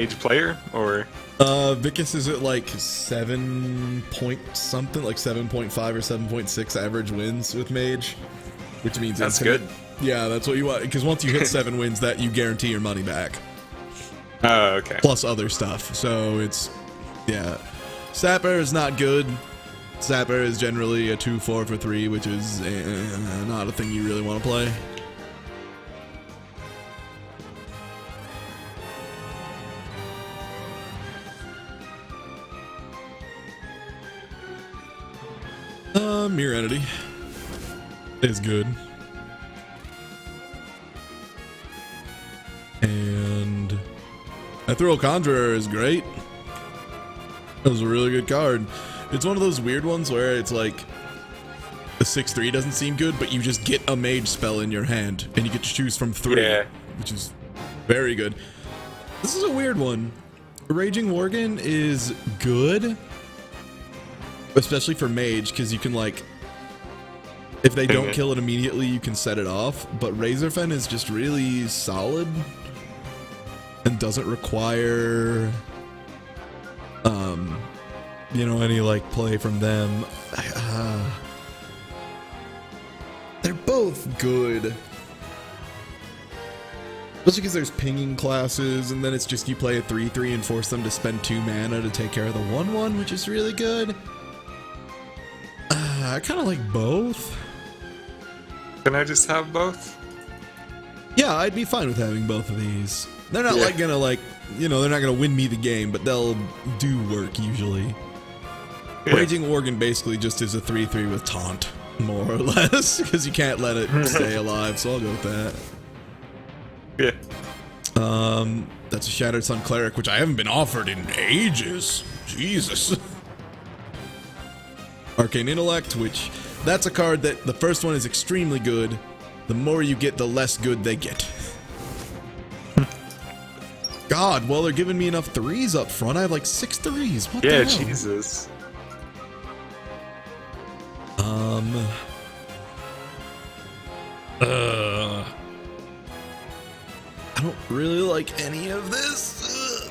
Mage player or Vicus is at like 7 point something, like 7.5 or 7.6 average wins with Mage, which means that's infinite. good. Yeah, that's what you want, because once you hit 7 wins, that you guarantee your money back. Oh, okay. Plus other stuff. So it's, yeah. Sapper is not good. Sapper is generally a 2-4 for 3, which is not a thing you really want to play. Mirror Entity is good. And Ethereal Conjurer is great. That was a really good card. It's one of those weird ones where it's like a 6/3 doesn't seem good, but you just get a mage spell in your hand and you get to choose from 3, which is very good. This is a weird one. Raging Worgen is good, especially for mage, because you can, like, if they don't kill it immediately, you can set it off. But Razorfen is just really solid and doesn't require you know, any like play from them. They're both good, especially because there's pinging classes, and then it's just you play a 3/3 and force them to spend 2 mana to take care of the 1/1, which is really good. I kind of like both. Can I just have both? Yeah, I'd be fine with having both of these. They're not like gonna, like, you know, they're not gonna win me the game, but they'll do work usually. Raging Worgen basically just is a 3/3 with taunt, more or less, because you can't let it stay alive, so I'll go with that. Yeah. That's a Shattered Sun Cleric, which I haven't been offered in ages. Jesus. Arcane Intellect, which that's a card that the first one is extremely good. The more you get, the less good they get. God, well, they're giving me enough 3s up front. I have like 6 3s. What the hell? Jesus. I don't really like any of this.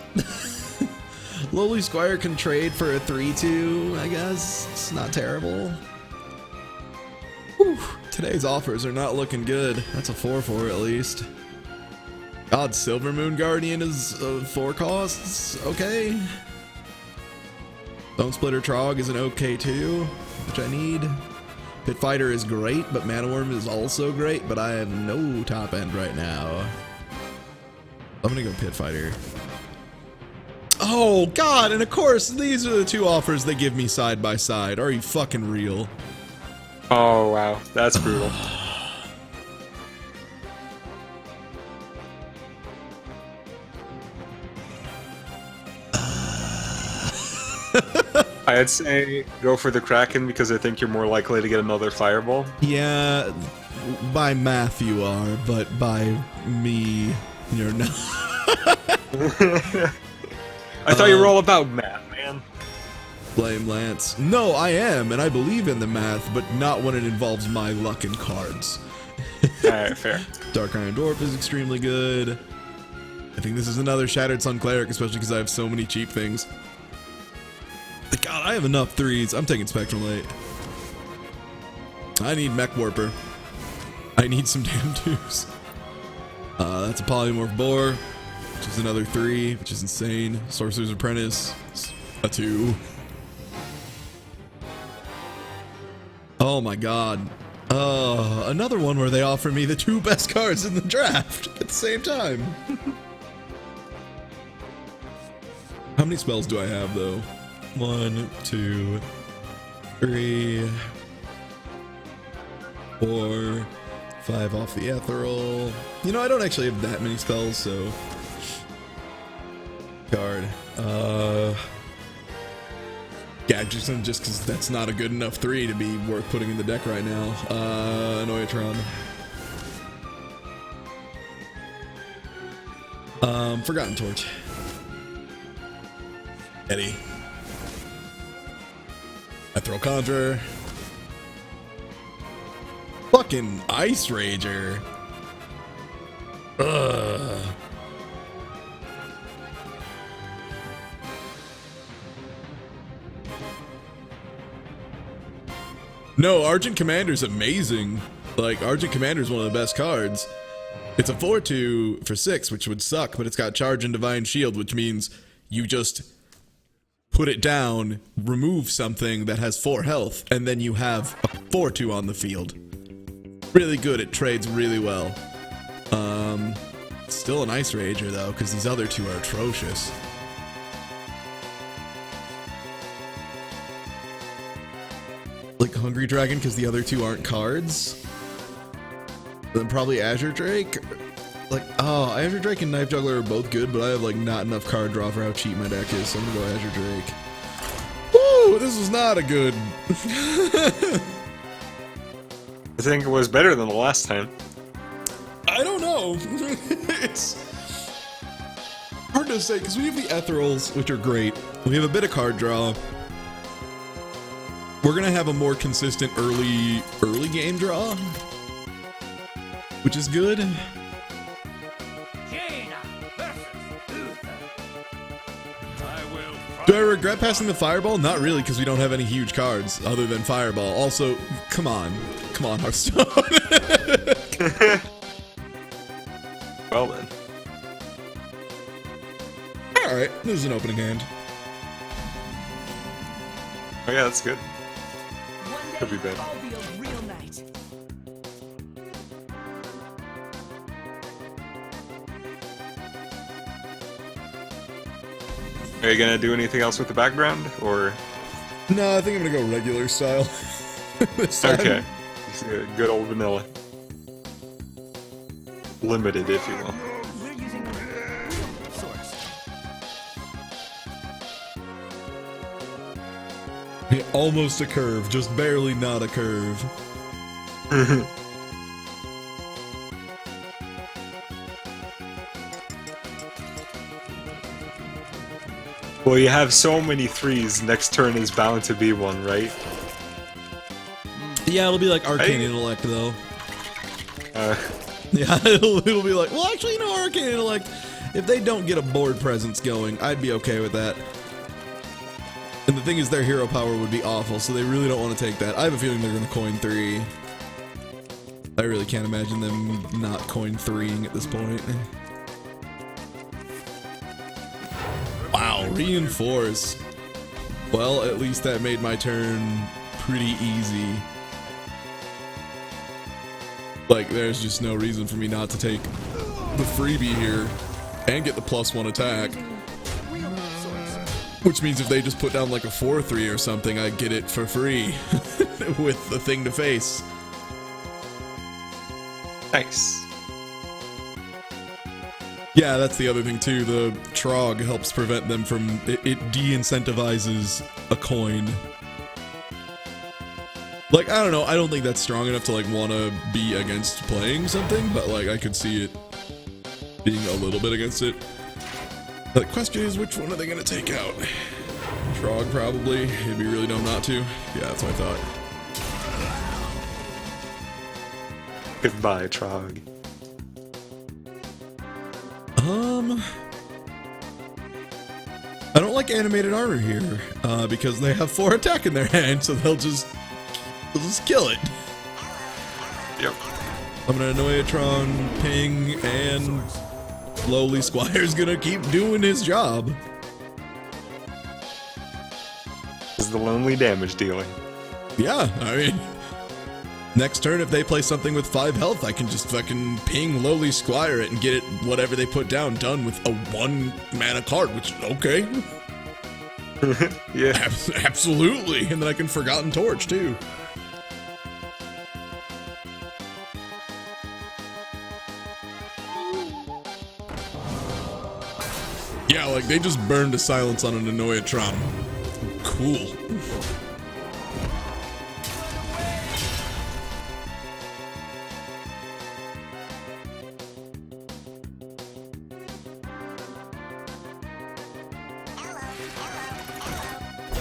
Lowly Squire can trade for a 3/2, I guess. It's not terrible. Whew. Today's offers are not looking good. That's a 4/4 at least. God, Silver Moon Guardian is 4 costs. Okay. Bone Splitter Trog is an okay too, which I need. Pit Fighter is great, but Mana Worm is also great, but I have no top end right now. I'm gonna go Pit Fighter. Oh God, and of course these are the 2 offers they give me side by side. Are you fucking real? Oh wow, that's brutal. I'd say go for the Kraken because I think you're more likely to get another Fireball. Yeah, by math you are, but by me, you're not. I thought you were all about math, man. Blame Lance. No, I am, and I believe in the math, but not when it involves my luck and cards. Alright, fair. Dark Iron Dwarf is extremely good. I think this is another Shattered Sun Cleric, especially because I have so many cheap things. But God, I have enough 3s. I'm taking Spectral Light. I need Mech Warper. I need some damn 2s. That's a Polymorph Boar, which is another 3, which is insane. Sorcerer's Apprentice, a 2. Oh my God. Another one where they offer me the 2 best cards in the draft at the same time. How many spells do I have though? 1, 2, 3, 4, 5 off the Ethereal. You know, I don't actually have that many spells, so. Card. Yeah, just because that's not a good enough 3 to be worth putting in the deck right now. Noyatron. Forgotten Torch. Eddie. Ethereal Conjurer. Fucking Ice Rager. Ugh. No, Argent Commander's amazing. Like, Argent Commander's one of the best cards. It's a 4/2 for 6, which would suck, but it's got Charge and Divine Shield, which means you just put it down, remove something that has 4 health, and then you have a 4/2 on the field. Really good, it trades really well. Still an Ice Rager, though, because these other two are atrocious. Like Hungry Dragon, because the other two aren't cards. Then probably Azure Drake. Like, oh, Azure Drake and Knife Juggler are both good, but I have like not enough card draw for how cheap my deck is, so I'm gonna go Azure Drake. Woo! This was not a good. I think it was better than the last time. I don't know. It's hard to say because we have the Ethereals, which are great. We have a bit of card draw. We're gonna have a more consistent early game draw, which is good. Do I regret passing the Fireball? Not really, because we don't have any huge cards other than Fireball. Also, come on, Hearthstone. Well then. All right, this is an opening hand. Oh yeah, that's good. Could be bad. Are you gonna do anything else with the background, or? No, I think I'm gonna go regular style. This time. Okay. Just good old vanilla. Limited, if you will. Yeah, almost a curve, just barely not a curve. Well, you have so many 3s, next turn is bound to be one, right? Yeah, it'll be like Arcane Intellect, though. Yeah, it'll be like, well, actually, you know, Arcane Intellect, if they don't get a board presence going, I'd be okay with that. And the thing is, their hero power would be awful, so they really don't want to take that. I have a feeling they're going to coin 3. I really can't imagine them not coin 3ing at this point. Wow, reinforce. Well, at least that made my turn pretty easy. Like, there's just no reason for me not to take the freebie here and get the +1 attack. Which means if they just put down like a 4/3 or something, I get it for free with the thing to face. Nice. Yeah, that's the other thing too. The Trog helps prevent them from... It de-incentivizes a coin. Like, I don't know. I don't think that's strong enough to like want to be against playing something, but like I could see it being a little bit against it. The question is, which one are they going to take out? Trog, probably. It'd be really dumb not to. Yeah, that's what I thought. Goodbye, Trog. I don't like animated armor here, because they have 4 attack in their hand, so they'll just kill it. Yep. I'm gonna Annoyatron, ping, and Lowly Squire's gonna keep doing his job. This is the lonely damage dealing. Yeah, I mean, next turn if they play something with 5 health, I can just fucking ping Lowly Squire it and get it whatever they put down done with a 1 mana card, which, okay. Yeah. Absolutely, and then I can Forgotten Torch too. Yeah, like they just burned a silence on an Annoyatron. Cool.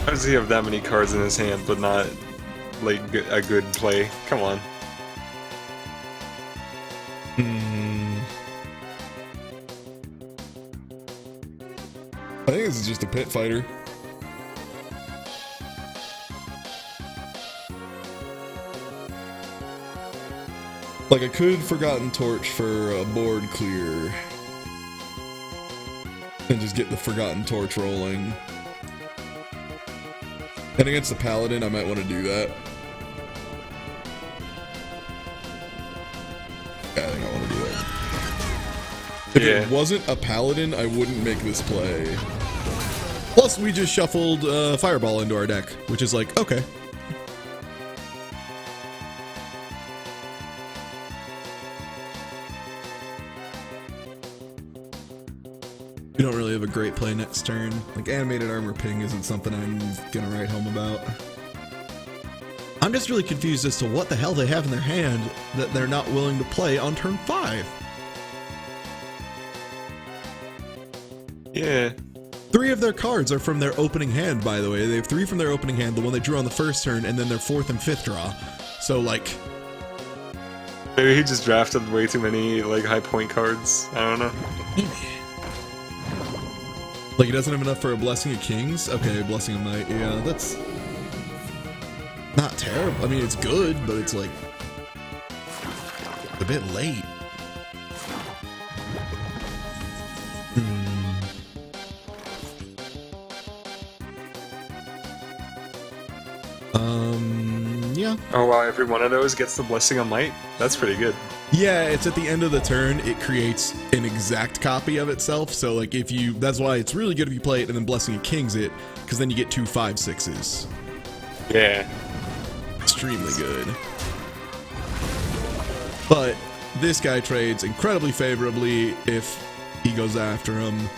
How does he have that many cards in his hand, but not like a good play? Come on. I think this is just a pit fighter. Like, I could Forgotten Torch for a board clear. And just get the Forgotten Torch rolling. And against the Paladin, I might want to do that. Yeah, I think I want to do that. If it wasn't a Paladin, I wouldn't make this play. Plus, we just shuffled Fireball into our deck, which is like, okay. We don't really have a great play next turn. Like, Animated Armor Ping isn't something I'm gonna write home about. I'm just really confused as to what the hell they have in their hand that they're not willing to play on turn 5. Yeah. 3 of their cards are from their opening hand, by the way. They have 3 from their opening hand, the one they drew on the first turn, and then their 4th and 5th draw. So, like... Maybe he just drafted way too many, like, high point cards. I don't know. Like, he doesn't have enough for a Blessing of Kings? Okay, Blessing of Might. Yeah, that's... not terrible. I mean, it's good, but it's, like... a bit late. Yeah. Oh wow, every one of those gets the Blessing of Might? That's pretty good. Yeah, it's at the end of the turn, it creates an exact copy of itself, so like if you, that's why it's really good if you play it and then Blessing of Kings it, because then you get 2 5/6s. Yeah. Extremely good. But this guy trades incredibly favorably if he goes after him,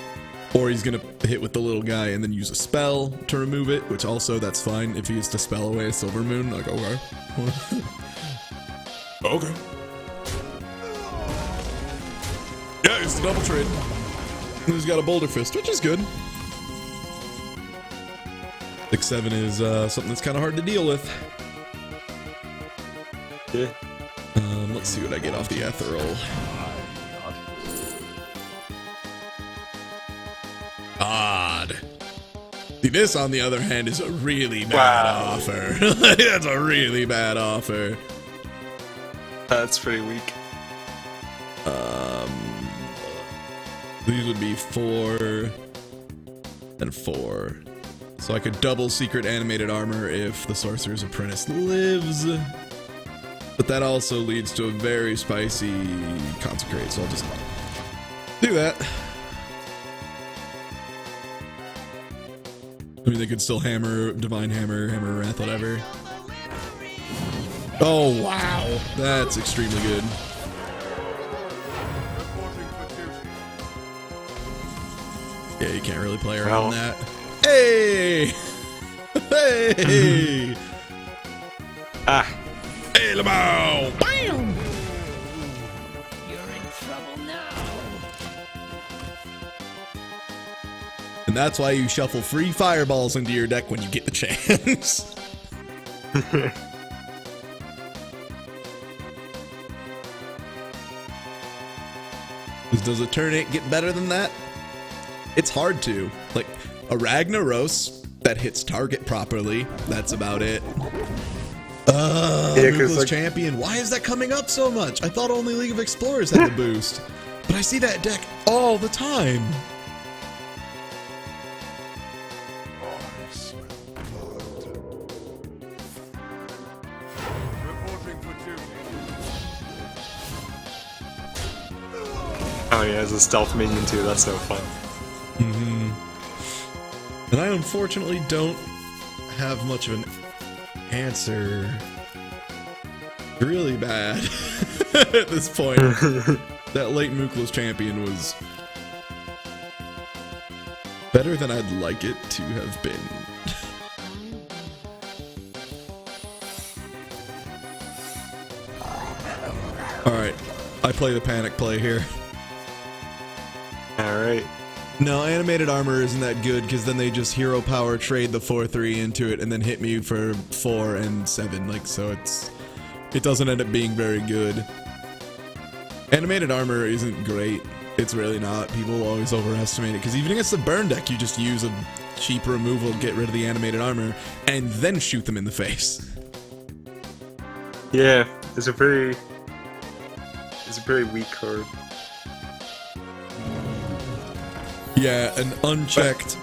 or he's gonna hit with the little guy and then use a spell to remove it, which also that's fine if he is to spell away a Silver Moon. Like, okay. Okay. Yeah, it's a double trade. And he's got a Boulder Fist, which is good. 6/7 is something that's kind of hard to deal with. Yeah. Let's see what I get off the Ethereal. Odd. See, this, on the other hand, is a really bad offer. That's a really bad offer. That's pretty weak. These would be 4 and 4. So I could double Secret Animated Armor if the Sorcerer's Apprentice lives. But that also leads to a very spicy Consecrate, so I'll just do that. I mean, they could still hammer, Divine Hammer, Hammer Wrath, whatever. Oh, wow. That's extremely good. Yeah, you can't really play around that. Hey! Hey! Ah. Hey, Lamau! Bam! You're in trouble now. And that's why you shuffle free fireballs into your deck when you get the chance. Does a turn 8 get better than that? It's hard to. Like, a Ragnaros that hits target properly, that's about it. Ruthless like, Champion. Why is that coming up so much? I thought only League of Explorers had the boost. But I see that deck all the time. Oh yeah, as a stealth minion too, that's so fun. And I unfortunately don't have much of an answer. Really bad at this point. That late Mookless Champion was better than I'd like it to have been. Alright, I play the panic play here. Alright. No, Animated Armor isn't that good because then they just hero power trade the 4/3 into it and then hit me for 4 and 7. Like, so it doesn't end up being very good. Animated Armor isn't great. It's really not. People always overestimate it because even against the burn deck, you just use a cheap removal, get rid of the Animated Armor, and then shoot them in the face. Yeah, it's a pretty It's a very weak card. Yeah, an unchecked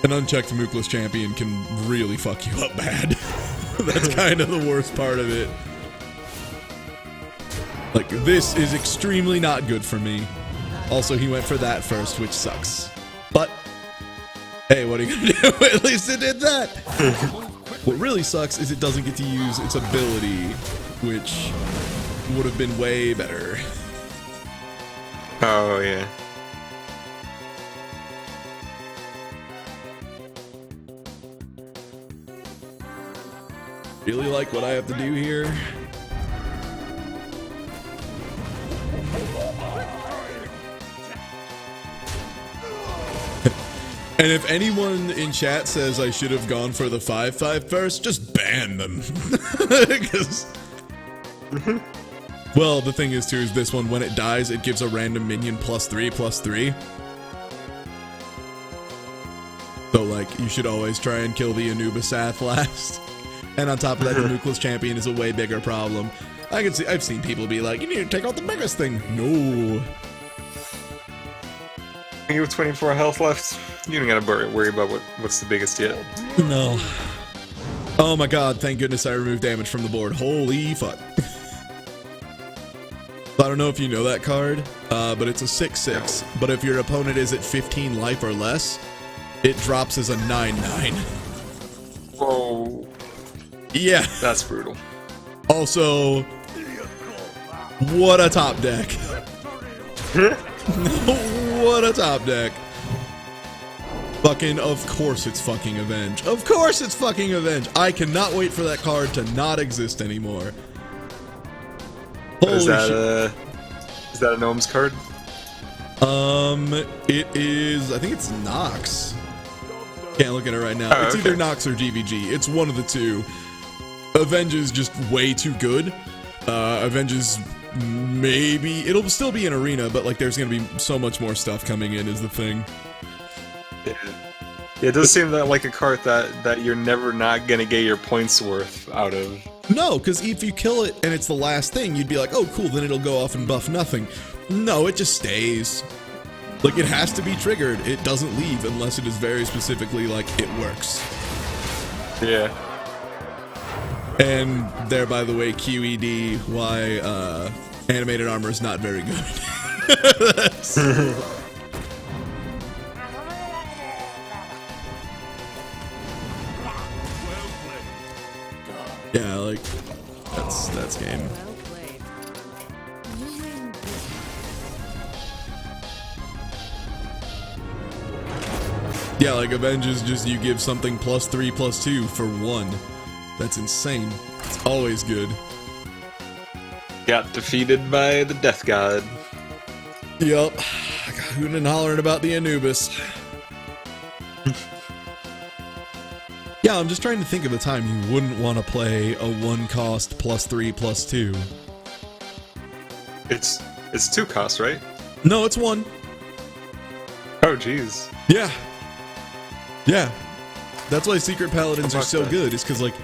Mookless champion can really fuck you up bad. That's kind of the worst part of it. Like, this is extremely not good for me. Also, he went for that first, which sucks. But, hey, what are you gonna do? At least it did that! What really sucks is it doesn't get to use its ability, which would have been way better. Oh, yeah. Really like what I have to do here. And if anyone in chat says I should have gone for the 5/5 first, just ban them. 'Cause- well, the thing is too is this one, when it dies, it gives a random minion +3/+3. So like, you should always try and kill the Anubisath last. And on top of that, the Mookless champion is a way bigger problem. I've seen people be like, you need to take out the biggest thing. No. You have 24 health left. You don't gotta worry about what's the biggest yet. No. Oh my god, thank goodness I removed damage from the board. Holy fuck. I don't know if you know that card, but it's a 6/6. But if your opponent is at 15 life or less, it drops as a 9/9. Whoa. Yeah. That's brutal. Also, what a top deck. What a top deck. Fucking, of course it's fucking Avenge. Of course it's fucking Avenge. I cannot wait for that card to not exist anymore. Holy shit. Is that a Gnome's card? It is, I think it's Nox. Can't look at it right now. Oh, it's okay. either Nox or GVG. It's one of the two. Avenge is just way too good. Avenge is maybe, it'll still be an arena, but like there's gonna be so much more stuff coming in is the thing. Yeah, it does seem that like a card that you're never not gonna get your points worth out of. No, because if you kill it and it's the last thing, you'd be like, oh cool, then it'll go off and buff nothing. No, it just stays. Like, it has to be triggered. It doesn't leave unless it is very specifically like it works. Yeah. And there, by the way, QED, why animated armor is not very good. That's... yeah, like, that's game. Well played. You win. Yeah, like, Avenge is just you give something +3/+2 for 1. That's insane. It's always good. Got defeated by the Death God. Yup. I got hooting and hollering about the Anubis. Yeah, I'm just trying to think of a time you wouldn't want to play a 1-cost +3/+2. It's 2 costs, right? No, it's 1. Oh, jeez. Yeah. Yeah. That's why Secret Paladins How are about so that? good, is because, like,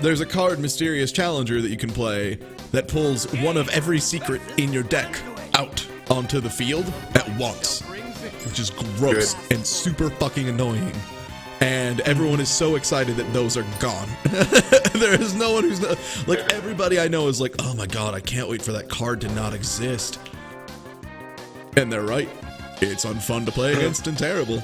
there's a card, Mysterious Challenger, that you can play that pulls one of every secret in your deck out onto the field at once, which is gross Good. and super fucking annoying. And everyone is so excited that those are gone. There is no one who's not, like, everybody I know is like, oh my god, I can't wait for that card to not exist. And they're right. It's unfun to play against and terrible.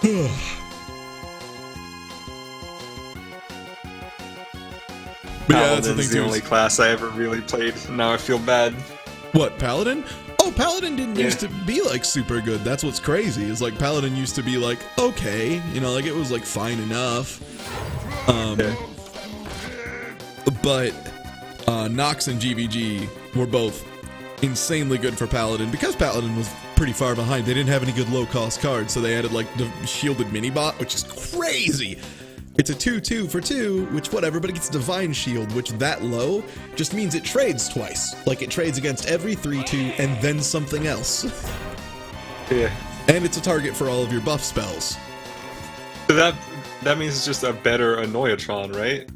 But yeah, that's the thing Paladin's the too. only class I ever really played. Now I feel bad. What, Paladin? Oh, Paladin didn't Yeah. used to be like super good. That's what's crazy. Is like Paladin used to be like okay, you know, like it was like fine enough. Yeah. But Nox and GVG were both insanely good for Paladin because Paladin was pretty far behind. They didn't have any good low-cost cards, so they added like the shielded mini-bot, which is crazy. It's a 2/2 for 2, which whatever, but it gets Divine Shield, which that low just means it trades twice. Like it trades against every 3/2 and then something else. Yeah. And it's a target for all of your buff spells. So that means it's just a better Annoyatron, right?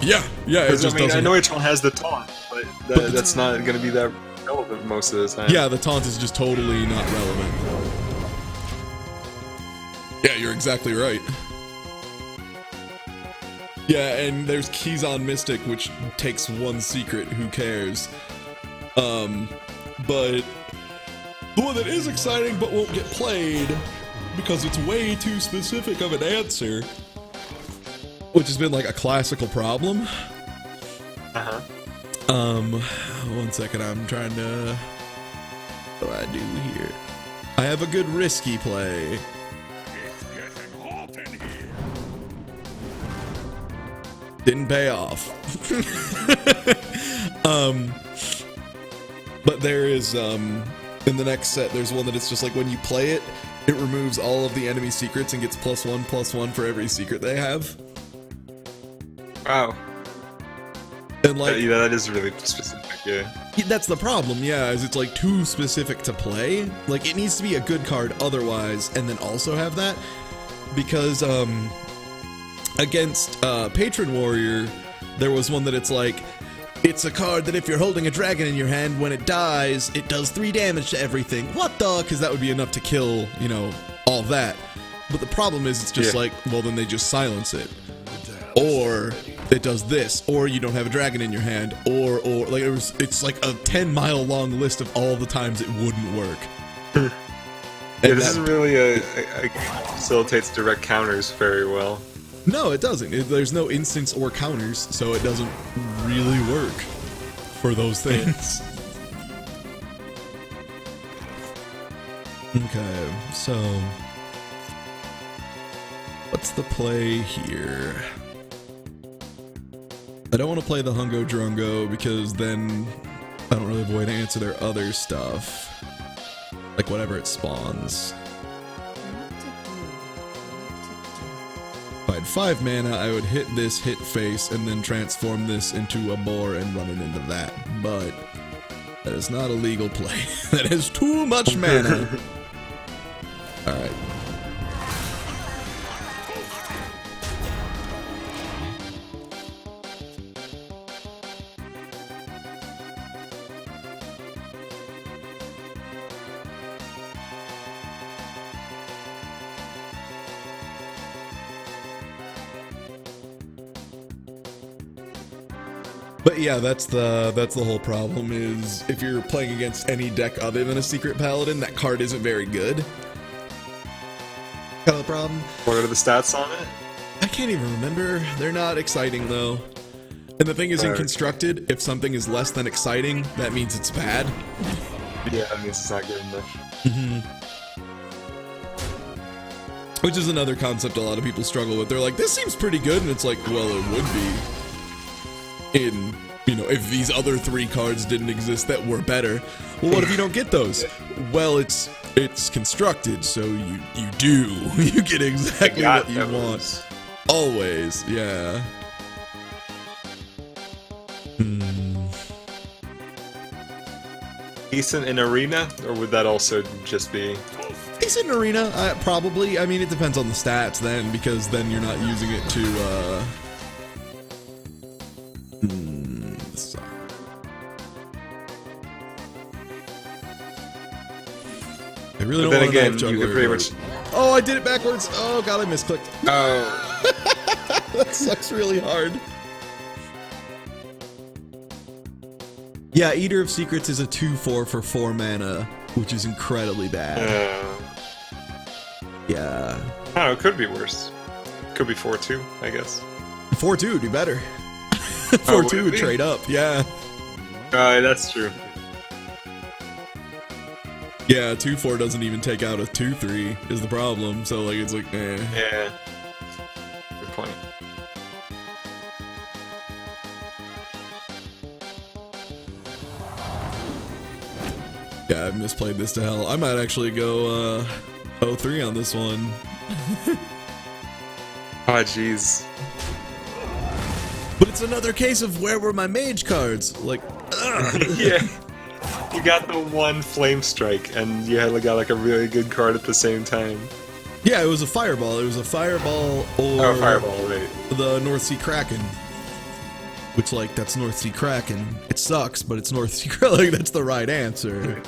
Yeah, it Because just I mean, doesn't. Annoyatron has the taunt, but that's not going to be that relevant most of the time. Yeah, the taunt is just totally not relevant. Yeah, you're exactly right. Yeah, and there's Keyzon Mystic, which takes one secret, who cares? But the one that is exciting but won't get played because it's way too specific of an answer, which has been like a classical problem. Uh-huh. 1 second, I'm trying to... What do I do here? I have a good risky play. Didn't pay off. But there is, in the next set, there's one that it's just like when you play it, it removes all of the enemy secrets and gets +1/+1 for every secret they have. Wow. And like, Yeah, that is really specific, yeah. that's the problem, yeah, is it's like too specific to play. Like, it needs to be a good card otherwise, and then also have that. Because, against Patron Warrior, there was one that it's like, it's a card that if you're holding a dragon in your hand, when it dies, it does 3 damage to everything. What the? Because that would be enough to kill, you know, all that. But the problem is, it's just like, well, then they just silence it. Or it does this, or you don't have a dragon in your hand, or like it's like a 10-mile long list of all the times it wouldn't work. Yeah, this isn't really facilitates direct counters very well. No, it doesn't. There's no instance or counters, so it doesn't really work for those things. Okay, so what's the play here? I don't want to play the Hungo Drungo because then I don't really have a way to answer their other stuff. Like whatever it spawns. If I had 5 mana, I would hit this, hit face, and then transform this into a boar and run it into that. But that is not a legal play. That is too much mana. Alright. But yeah, that's the whole problem is if you're playing against any deck other than a Secret Paladin, that card isn't very good. Kind of the problem. What are the stats on it? I can't even remember. They're not exciting though. And the thing is, in Right. Constructed, if something is less than exciting, that means it's bad. Yeah, that means it's not good enough. Which is another concept a lot of people struggle with. They're like, this seems pretty good, and it's like, well, it would be. In, you know, if these other 3 cards didn't exist that were better. Well, what if you don't get those? Well, it's constructed, so you do. You get exactly Got what you those. want. Always, yeah. Decent in arena, or would that also just be? Decent arena, probably. I mean, it depends on the stats then, because then you're not using it to, I really don't But then want to again, knife you juggler. could pretty much. Oh, I did it backwards. Oh god, I misclicked. Oh, That sucks really hard. Yeah, Eater of Secrets is a 2/4 for 4 mana, which is incredibly bad. Yeah. I don't know. It could be worse. Could be 4-2, I guess. 4/2 would be better. 4/2 would it would be? trade up, yeah. That's true. Yeah, 2/4 doesn't even take out a 2/3 is the problem, so like it's like, eh. Yeah. Good point. Yeah, I've misplayed this to hell. I might actually go 0-3 on this one. Oh, jeez. But it's another case of where were my mage cards? Like, ugh. Yeah. You got the one flame strike, and you had got like a really good card at the same time. Yeah, it was a fireball. It was a fireball or Oh, fireball, right. the North Sea Kraken. Which, like, that's North Sea Kraken. It sucks, but it's North Sea Kraken. Like, that's the right answer.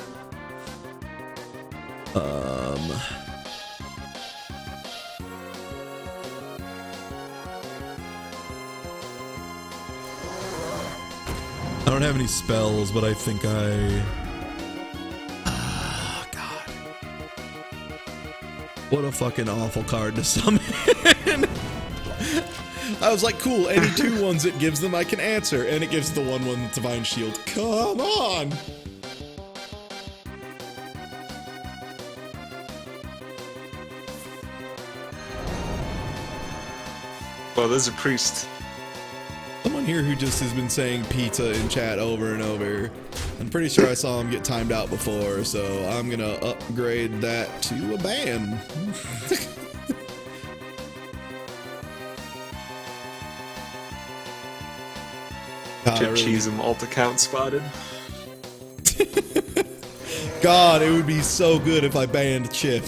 I don't have any spells, but I think God. What a fucking awful card to summon. I was like, cool, any 2/1s it gives them I can answer, and it gives the 1/1 Divine Shield. Come on! Well, there's a priest. Someone here who just has been saying pizza in chat over and over. I'm pretty sure I saw him get timed out before, so I'm gonna upgrade that to a ban. God, Chip cheese and alt account spotted. God, it would be so good if I banned Chip.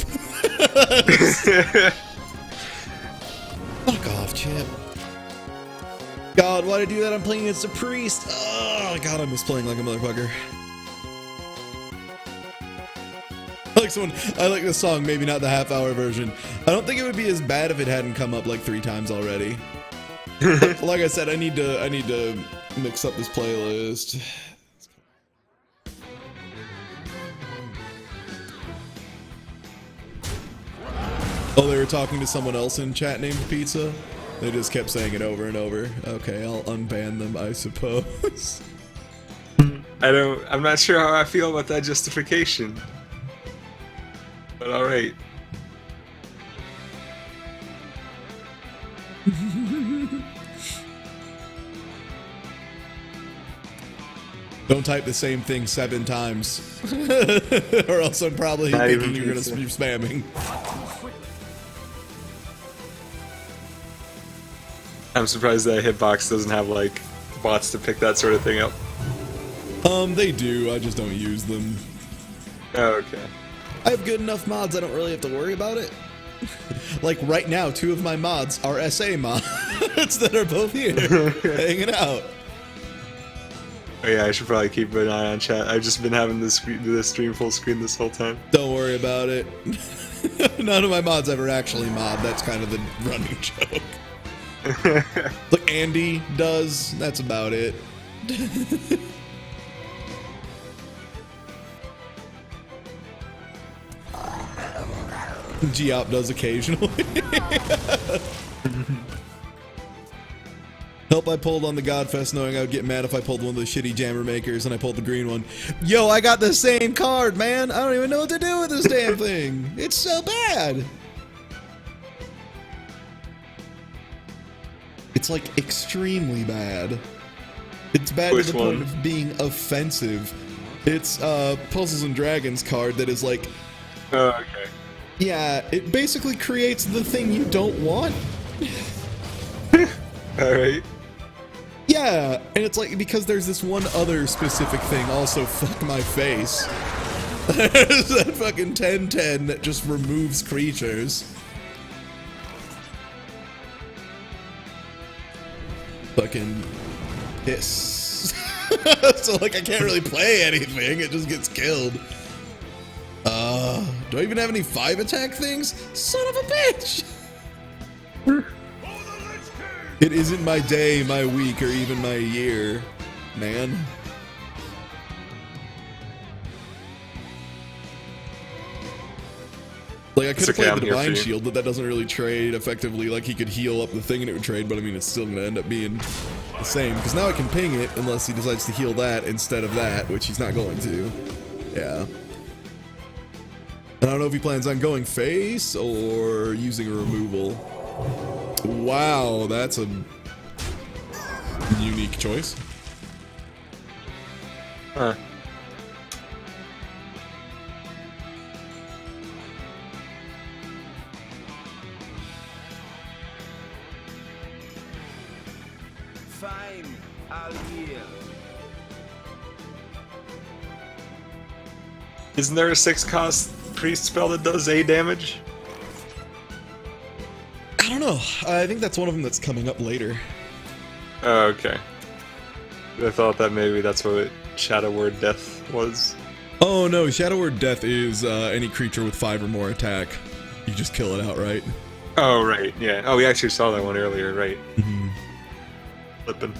Fuck off, Chip. God, why'd I do that? I'm playing against a priest. Oh, God, I miss playing like a motherfucker. I like this song, maybe not the half-hour version. I don't think it would be as bad if it hadn't come up like 3 times already. Like I said, I need to mix up this playlist. Oh, they were talking to someone else in chat named Pizza? They just kept saying it over and over. Okay, I'll unban them, I suppose. I'm not sure how I feel about that justification. But alright. Don't type the same thing 7 times. Or else I'm probably Not thinking even you're gonna be spamming. I'm surprised that Hitbox doesn't have, like, bots to pick that sort of thing up. They do, I just don't use them. Oh, okay. I have good enough mods, I don't really have to worry about it. Like right now, 2 of my mods are SA mods that are both here, hanging out. Oh yeah, I should probably keep an eye on chat. I've just been having this stream full screen this whole time. Don't worry about it. None of my mods ever actually mod, that's kind of the running joke. Look, Andy does, that's about it. Geop does occasionally. Help, I pulled on the Godfest knowing I would get mad if I pulled one of the shitty jammer makers and I pulled the green one. Yo, I got the same card, man! I don't even know what to do with this damn thing! It's so bad! It's like extremely bad. It's bad Which to the one? point of being offensive. It's Puzzles and Dragons card that is like, Oh, okay. yeah, it basically creates the thing you don't want. Alright. Yeah, and it's like, because there's this one other specific thing, also fuck my face. There's that fucking 10/10 that just removes creatures. Fucking piss. So like I can't really play anything, it just gets killed. Do I even have any 5 attack things? Son of a bitch! It isn't my day, my week, or even my year, man. Like, I could have okay, played I'm the here for Divine you. Shield, but that doesn't really trade effectively. Like, he could heal up the thing and it would trade, but I mean, it's still going to end up being the same. Because now I can ping it unless he decides to heal that instead of that, which he's not going to. Yeah. I don't know if he plans on going face or using a removal. Wow, that's a unique choice. Huh. Fine, I'll heal. Isn't there a 6-cost priest spell that does A damage? know. I think that's one of them that's coming up later. Oh, okay. I thought that maybe that's what Shadow Word Death was. Oh no, Shadow Word Death is any creature with 5 or more attack. You just kill it outright. Oh, right, yeah. Oh, we actually saw that one earlier, right. Mm-hmm. Flippin'.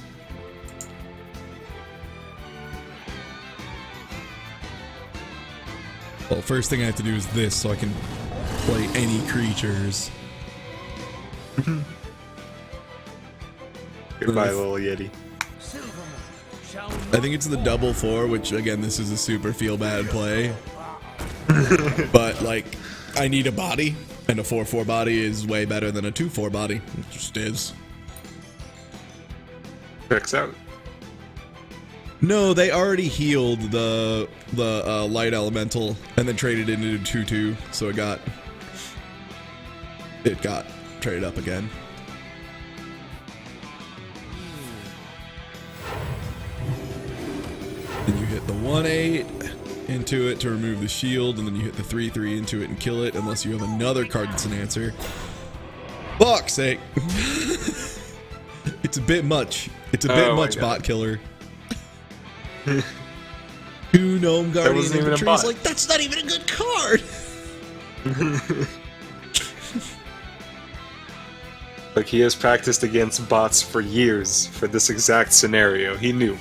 Well, first thing I have to do is this, so I can play any creatures. Goodbye, little Yeti. I think it's the double 4, which again, this is a super feel bad play. But like, I need a body, and a 4/4 body is way better than a 2/4 body. It just is. Checks out. No, they already healed the light elemental and then traded it into 2/2, so it got traded up again. Then you hit the 1/8 into it to remove the shield, and then you hit the 3/3 into it and kill it, unless you have another card that's an answer. Fuck's sake. It's a bit much. It's a bit much, bot killer. 2 Gnome Guardian Infantry is like, that's not even a good card! Like, he has practiced against bots for years for this exact scenario. He knew.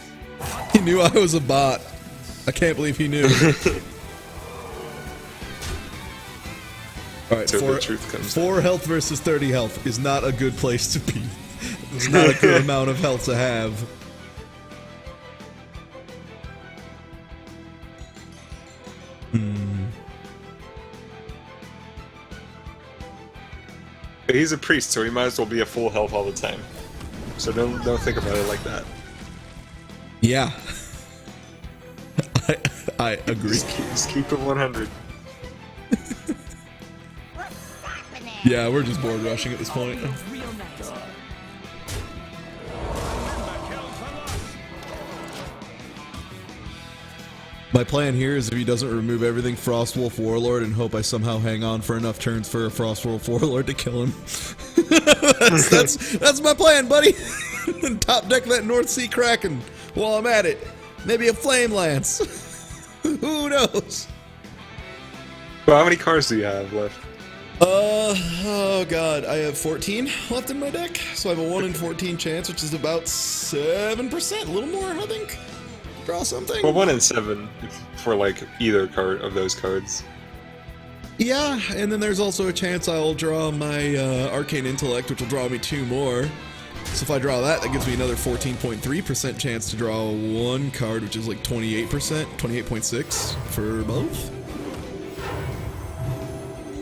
He knew I was a bot. I can't believe he knew. Alright, So the truth comes 4 health versus 30 health is not a good place to be. It's not a good amount of health to have. But he's a priest, so he might as well be a full health all the time. So don't think about it like that. Yeah. I agree. Just keep it 100. Yeah, we're just board rushing at this point. Real nice. My plan here is if he doesn't remove everything, Frostwolf Warlord, and hope I somehow hang on for enough turns for a Frostwolf Warlord to kill him. that's my plan, buddy. Top deck that North Sea Kraken while I'm at it. Maybe a Flame Lance. Who knows? Well, how many cards do you have left? Oh god, I have 14 left in my deck, so I have a 1 in 14 chance, which is about 7%, a little more, I think. Draw something. Well, 1 in 7 for like either card of those cards. Yeah, and then there's also a chance I'll draw my Arcane Intellect, which will draw me 2 more. So if I draw that, that gives me another 14.3% chance to draw 1 card, which is like 28%, 28.6 for both.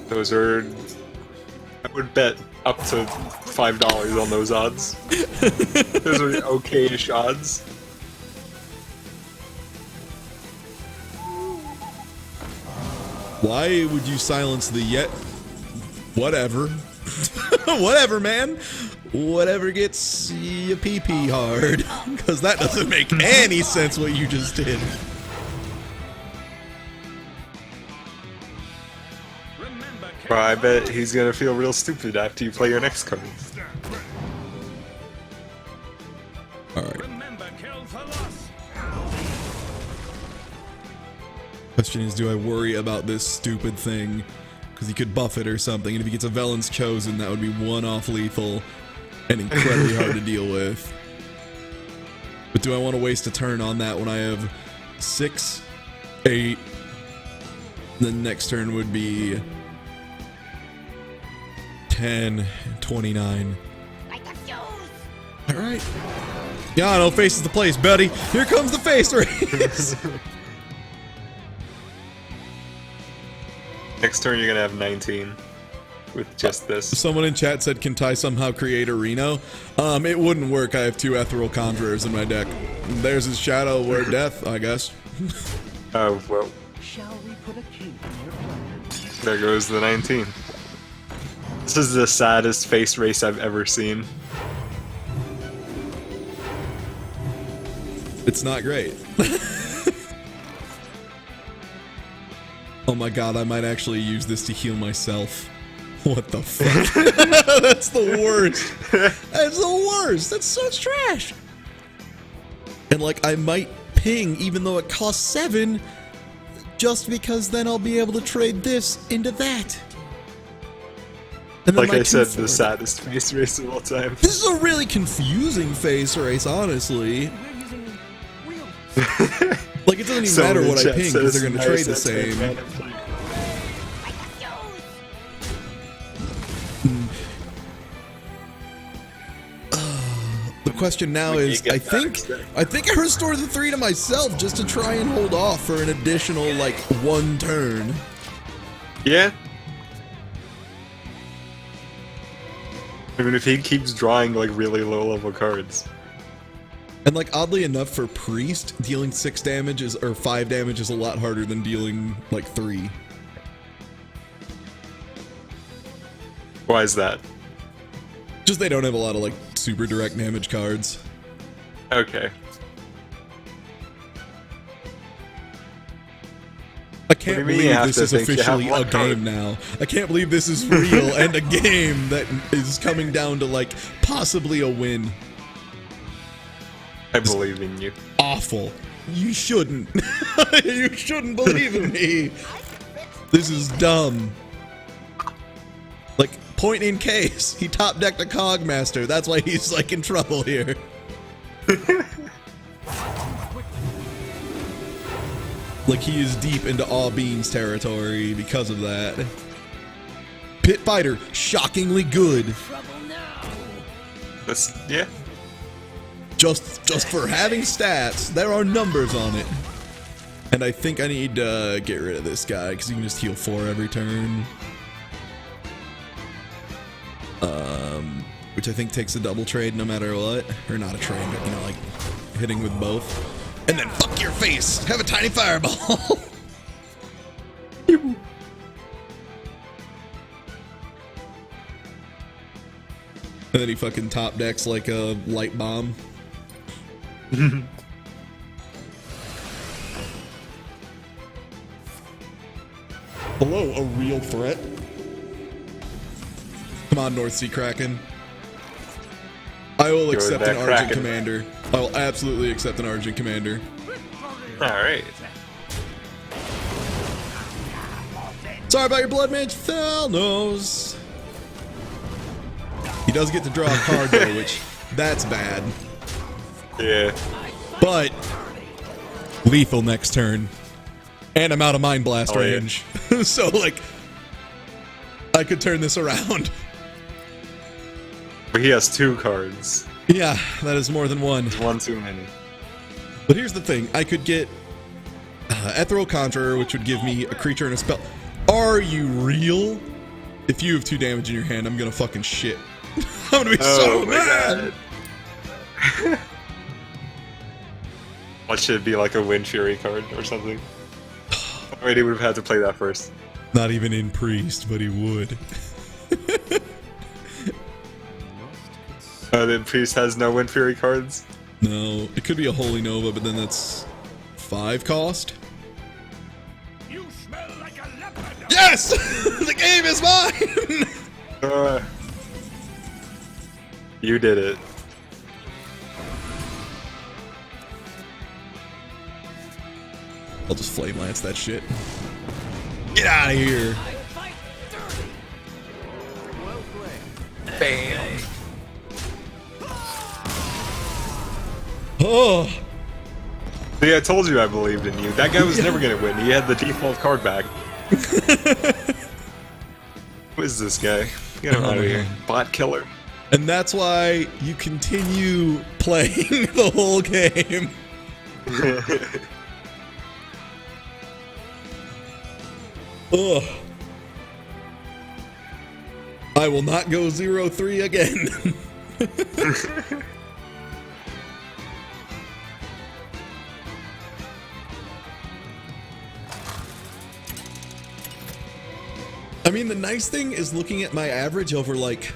Those are... I would bet up to $5 on those odds. Those are okay-ish odds. Why would you silence the yet? Whatever. Whatever, man. Whatever gets you pee-pee hard. Because that doesn't make any sense what you just did. Well, I bet he's gonna feel real stupid after you play your next card. Alright. Question is, do I worry about this stupid thing? Because he could buff it or something, and if he gets a Velen's Chosen, that would be 1-off lethal and incredibly hard to deal with. But do I want to waste a turn on that when I have 6, 8? The next turn would be 10, 29. Alright. Yano faces the place, buddy. Here comes the face race. Next turn you're gonna have 19 with just this. Someone in chat said, can Ty somehow create a Reno? It wouldn't work. I have 2 Ethereal Conjurers in my deck. There's his Shadow Word Death, I guess. Oh, well. Shall we put a key in your plan? There goes the 19. This is the saddest face race I've ever seen. It's not great. Oh my god, I might actually use this to heal myself. What the fuck? That's the worst. That's the worst. That's such trash. And like, I might ping even though it costs 7, just because then I'll be able to trade this into that. And then Like my I said, 2/4. the saddest face race of all time. This is a really confusing face race, honestly. Like, it doesn't even So matter many what I chat ping because they're says, going to trade the "Nice, that's same. man, I'm playing." The question now We is, can't I get that think extent. I restore the 3 to myself just to try and hold off for an additional like 1 turn. Yeah. Even if he keeps drawing like really low level cards. And like, oddly enough, for Priest, dealing 6 damage is, or 5 damage is a lot harder than dealing like 3. Why is that? Just they don't have a lot of like super direct damage cards. Okay. I can't What do you mean you believe have this to is think you have officially one a card? game now. I can't believe this is real and a game that is coming down to like possibly a win. I believe in you. Awful. You shouldn't. You shouldn't believe in me. This is dumb. Like, point in case. He top decked a Cogmaster. That's why he's like in trouble here. Like, he is deep into all beans territory because of that. Pit Fighter, shockingly good. That's, yeah. Just for having stats, there are numbers on it. And I think I need to get rid of this guy because he can just heal 4 every turn. Which I think takes a double trade no matter what. Or not a trade, but you know, like hitting with both. And then fuck your face! Have a tiny fireball! And then he fucking top decks like a light bomb. Hello, a real threat? Come on, North Sea Kraken. I will with accept that an Argent Kraken. Commander. I will absolutely accept an Argent Commander. Alright. Sorry about your blood mage, Thalnos. He does get to draw a card though, which that's bad. Yeah. But lethal next turn. And I'm out of Mind Blast Oh, yeah. range. So like I could turn this around. But he has 2 cards. Yeah, that is more than one. One too many. But here's the thing. I could get Ethereal Conjurer, which would give me a creature and a spell. Are you real? If you have 2 damage in your hand, I'm gonna fucking shit. I'm gonna be so my mad. God. What should it be, like a Wind Fury card or something? Already would have had to play that first. Not even in Priest, but he would. Then Priest has no Wind Fury cards? No, it could be a Holy Nova, but then that's 5 cost. You smell like a leopard. Yes! The game is mine! You did it. I'll just Flame Lance that shit. Get out of here! Bam. Oh! See, I told you I believed in you. That guy was never gonna win. He had the default card back. Who is this guy? Get him out of here. Bot killer. And that's why you continue playing the whole game. Ugh. I will not go 0-3 again. I mean, the nice thing is looking at my average over like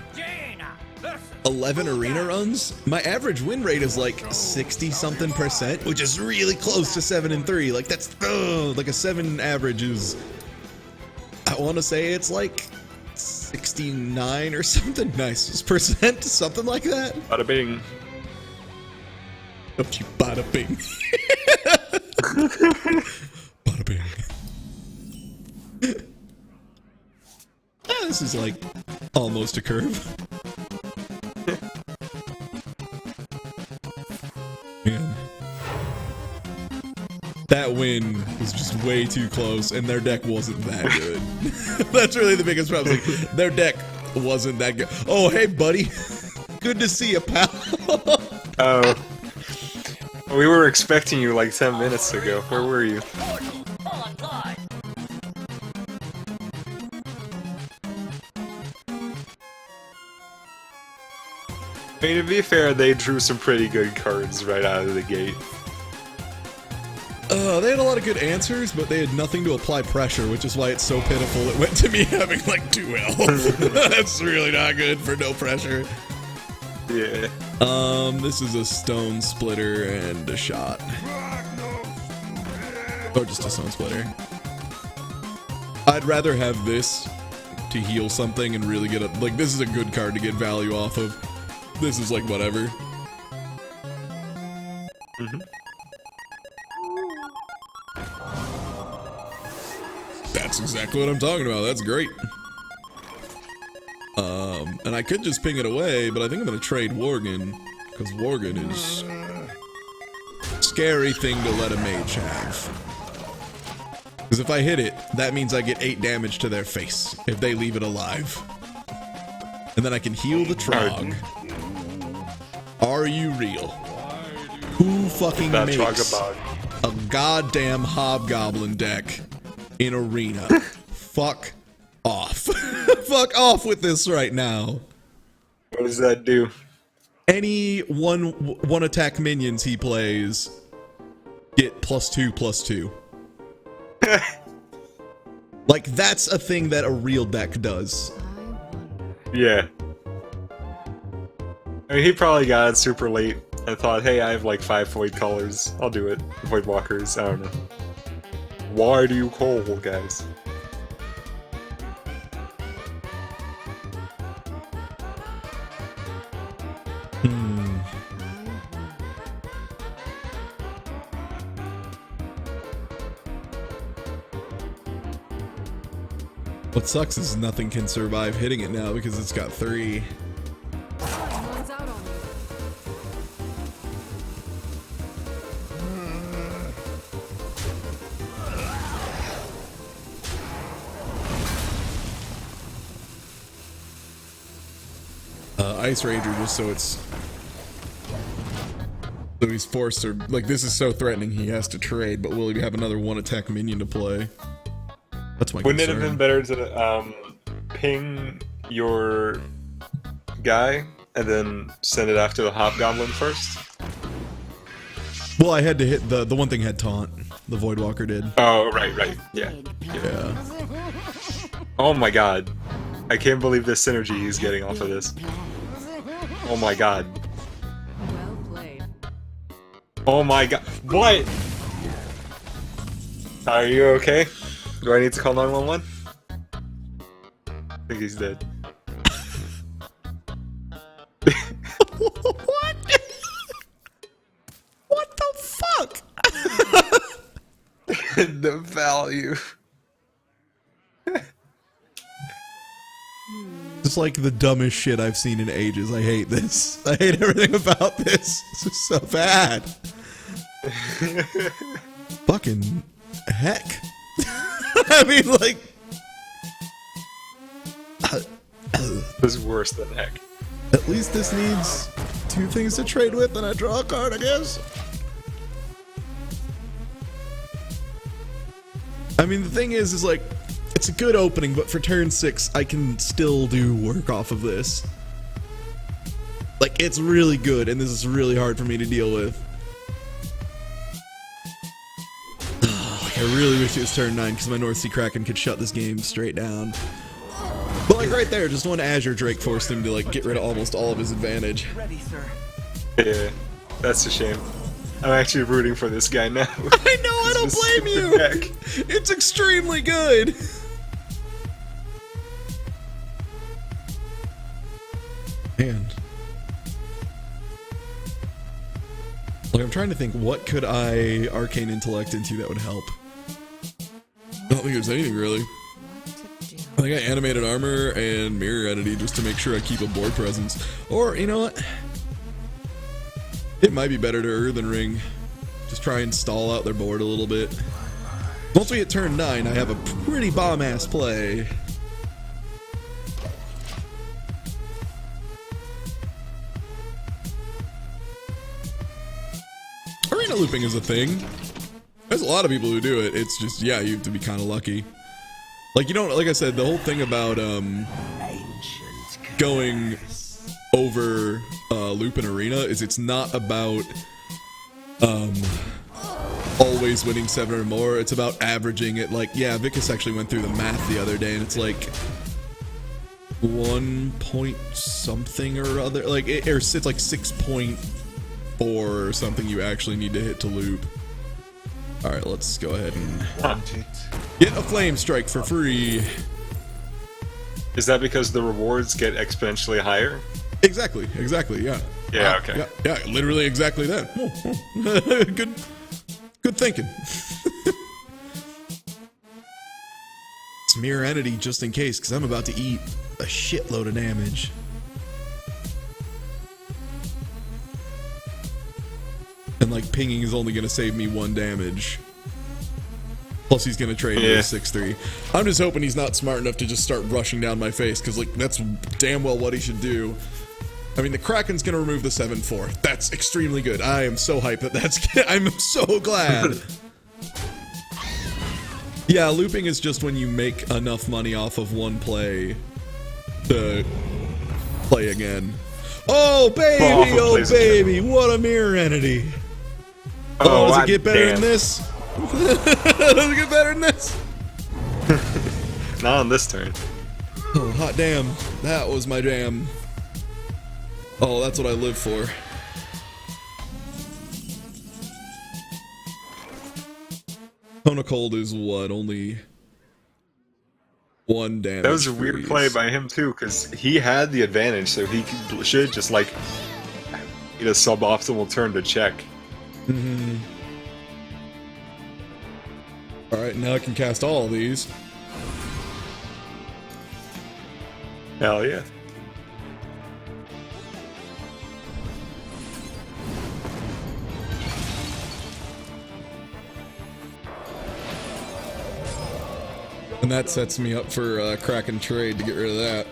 11 arena runs, my average win rate is like 60 something %, which is really close to 7-3. Like that's like a 7 average is, I want to say it's like 69 or something. Nice percent, something like that. Bada bing. Don't you bada bing. Bada bing. This is like almost a curve. Man. That win was just way too close, and their deck wasn't that good. That's really the biggest problem. Like, their deck wasn't that good. Oh, hey, buddy. Good to see you, pal. Oh. We were expecting you like 10 minutes ago. Where were you? I mean, to be fair, they drew some pretty good cards right out of the gate. They had a lot of good answers, but they had nothing to apply pressure, which is why it's so pitiful it went to me having like 2L. That's really not good for no pressure. Yeah. This is a stone splitter and a shot. Or just a stone splitter. I'd rather have this to heal something and really get a, like, this is a good card to get value off of. This is like whatever. Mm-hmm. That's exactly what I'm talking about. That's great. And I could just ping it away, but I think I'm gonna trade Worgen, because Worgen is a scary thing to let a mage have. Because if I hit it, that means I get 8 damage to their face if they leave it alive. And then I can heal the Trog. Are you real? Who fucking That makes Trogabog. a goddamn hobgoblin deck in Arena? Fuck off. Fuck off with this right now. What does that do? Any one attack minions he plays get +2/+2. Like, that's a thing that a real deck does. Yeah. I mean, he probably got it super late and thought, hey, I have like 5 void colors. I'll do it. Void walkers. I don't know. Why do you call, guys? What sucks is nothing can survive hitting it now because it's got 3. One's out on me. Ice Ranger just so it's... So he's forced to... Like, this is so threatening he has to trade, but will he have another one attack minion to play? That's my Wouldn't it concern. have been better to ping your guy and then send it after the hobgoblin first? Well, I had to hit the one thing had taunt. The Voidwalker did. Oh, right. Yeah. Yeah. Oh my god. I can't believe the synergy he's getting off of this. Oh my god. Well played. Oh my god. What? Are you okay? Do I need to call 911? I think he's dead. What? What the fuck? The value. It's like the dumbest shit I've seen in ages. I hate this. I hate everything about this. This is so bad. Fucking heck. I mean, like... This is worse than heck. At least this needs 2 things to trade with and I draw a card, I guess. I mean, the thing is like, it's a good opening, but for turn 6, I can still do work off of this. Like, it's really good, and this is really hard for me to deal with. Like, I really wish it was turn 9, because my North Sea Kraken could shut this game straight down. But like right there, just one Azure Drake forced him to like get rid of almost all of his advantage. Ready, sir. Yeah, that's a shame. I'm actually rooting for this guy now. I know, I don't blame you! Heck. It's extremely good! Like, I'm trying to think, what could I arcane intellect into that would help? I don't think there's anything really. What to do? I think I animated armor and mirror entity just to make sure I keep a board presence. Or, you know what? It might be better to Earthen Ring. Just try and stall out their board a little bit. Once we hit turn 9, I have a pretty bomb-ass play. Arena looping is a thing. There's a lot of people who do it. It's just, yeah, you have to be kind of lucky. Like, you don't, like I said, the whole thing about going over loop and arena is it's not about always winning 7 or more. It's about averaging it. Like, yeah, Vicus actually went through the math the other day, and it's like 1 point something or other. Like, it's like 6.4 or something you actually need to hit to loop. All right, let's go ahead and get a flame strike for free. Is that because the rewards get exponentially higher? Exactly, yeah. Yeah, okay. Yeah, literally exactly that. Good thinking. It's mirror entity just in case, because I'm about to eat a shitload of damage. And like pinging is only gonna save me 1 damage. Plus he's gonna trade me a 6-3. I'm just hoping he's not smart enough to just start rushing down my face, because like that's damn well what he should do. I mean, the Kraken's gonna remove the 7-4. That's extremely good. I am so hyped that that's. I'm so glad. Yeah, looping is just when you make enough money off of one play to play again. Oh baby, oh baby, what a mirror entity. Oh, does it get better than this? Does it get better than this? Not on this turn. Oh, hot damn. That was my jam. Oh, that's what I live for. Tone of Cold is what? Only 1 damage. That was a weird play by him too, because he had the advantage, so he should just like get a suboptimal turn to check. Mm-hmm. Alright, now I can cast all of these. Hell yeah. And that sets me up for Kraken trade to get rid of that.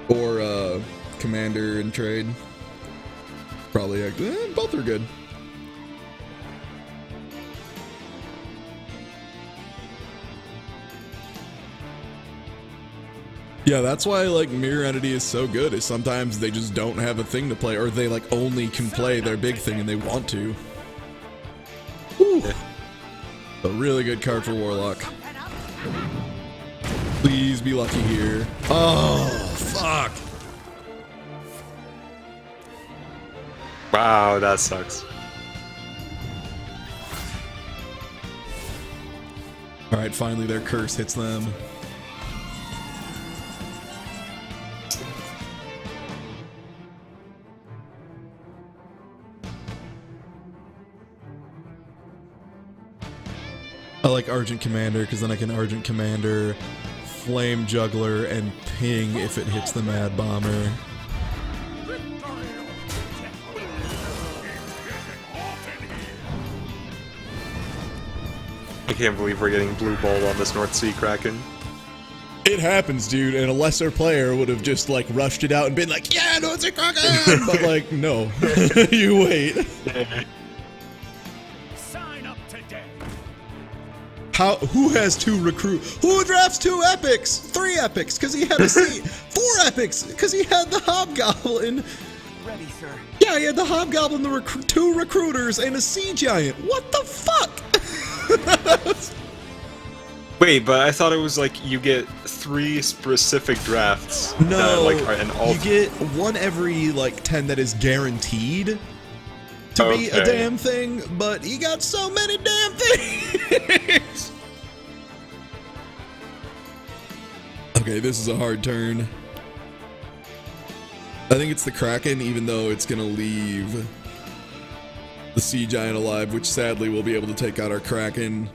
Or Commander and trade. Probably, both are good. Yeah, that's why like Mirror Entity is so good, is sometimes they just don't have a thing to play, or they like only can play their big thing and they want to. Whew. A really good card for Warlock. Please be lucky here. Oh, fuck. Wow, that sucks. Alright, finally their curse hits them. I like Argent Commander because then I can Argent Commander, Flame Juggler, and ping if it hits the Mad Bomber. I can't believe we're getting blue ball on this North Sea Kraken. It happens, dude, and a lesser player would have just like rushed it out and been like, yeah, North Sea Kraken! But like, no. You wait. Who has 2 recruit? Who drafts 2 epics? 3 epics because he had a 4 epics because he had the Hobgoblin. Ready, sir. Yeah, he had the Hobgoblin, the 2 recruiters, and a Sea Giant. What the fuck? Wait, but I thought it was like you get 3 specific drafts. No, and all you get 1 every like 10 that is guaranteed to be a damn thing, but he got so many damn things. Okay, this is a hard turn. I think it's the Kraken, even though it's gonna leave the sea giant alive, which sadly will be able to take out our Kraken.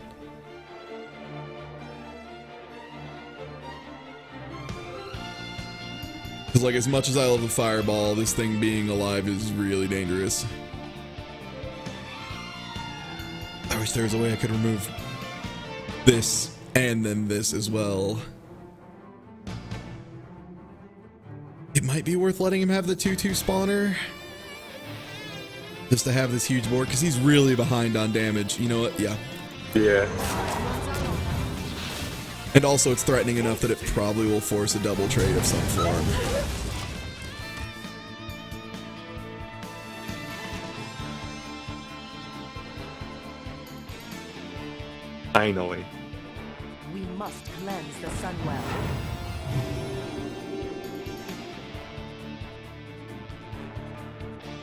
Because, like, as much as I love a fireball, this thing being alive is really dangerous. I wish there was a way I could remove this and then this as well. It might be worth letting him have the 2/2 spawner. Just to have this huge board, because he's really behind on damage. You know what? Yeah. Yeah. And also it's threatening enough that it probably will force a double trade of some form. Finally. We must cleanse the Sunwell.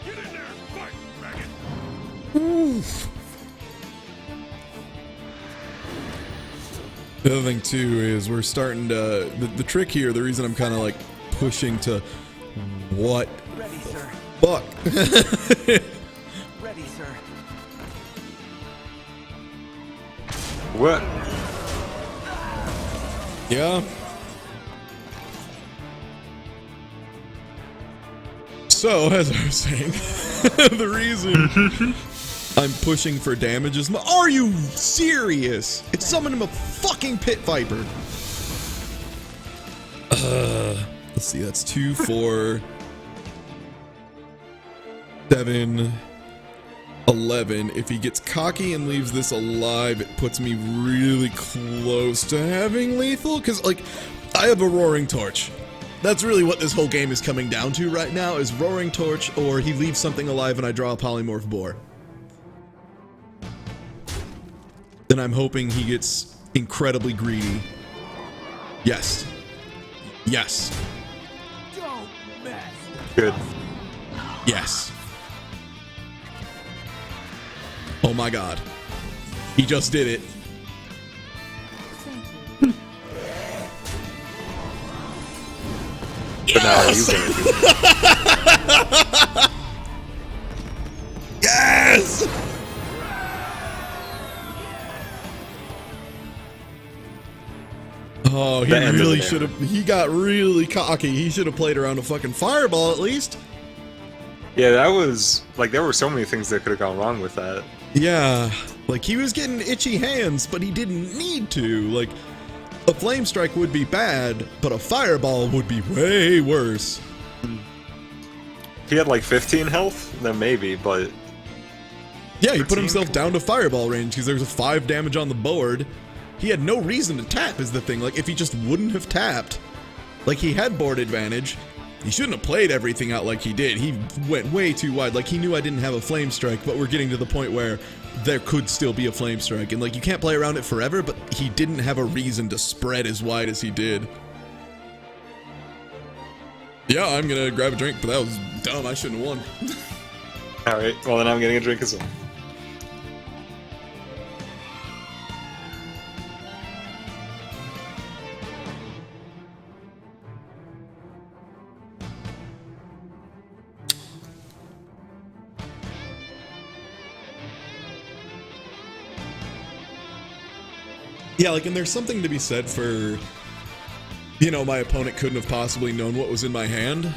Get in there, fight, dragon! Oof. The other thing too is we're starting to the trick here, the reason I'm kind of like pushing to what Ready, sir. fuck. Ready, sir. What? Yeah. So, as I was saying, the reason I'm pushing for damage is... Are you serious? It's summoning him a fucking pit viper. Let's see, that's 2, 4, 7, 11. If he gets cocky and leaves this alive, it puts me really close to having lethal. Because, like, I have a Roaring Torch. That's really what this whole game is coming down to right now, is Roaring Torch, or he leaves something alive and I draw a Polymorph Boar. Then I'm hoping he gets incredibly greedy. Yes. Yes. Don't mess. Good. Yes. Oh my god. He just did it. But now you can do it. Yes! Oh, he The end of really the should have. He got really cocky. He should have played around a fucking fireball at least. Yeah, that was like there were so many things that could have gone wrong with that. Yeah, like he was getting itchy hands, but he didn't need to. Like, a flame strike would be bad, but a fireball would be way worse. If he had like 15 health, then maybe, but Yeah, he put 13? himself down to fireball range because there was a 5 damage on the board. He had no reason to tap is the thing. Like, if he just wouldn't have tapped, like, he had board advantage. He shouldn't have played everything out like he did. He went way too wide. Like, he knew I didn't have a flame strike, but we're getting to the point where there could still be a flame strike. And, like, you can't play around it forever, but he didn't have a reason to spread as wide as he did. Yeah, I'm gonna grab a drink, but that was dumb. I shouldn't have won. alright, well then I'm getting a drink as well. Yeah, like, and there's something to be said for, you know, my opponent couldn't have possibly known what was in my hand,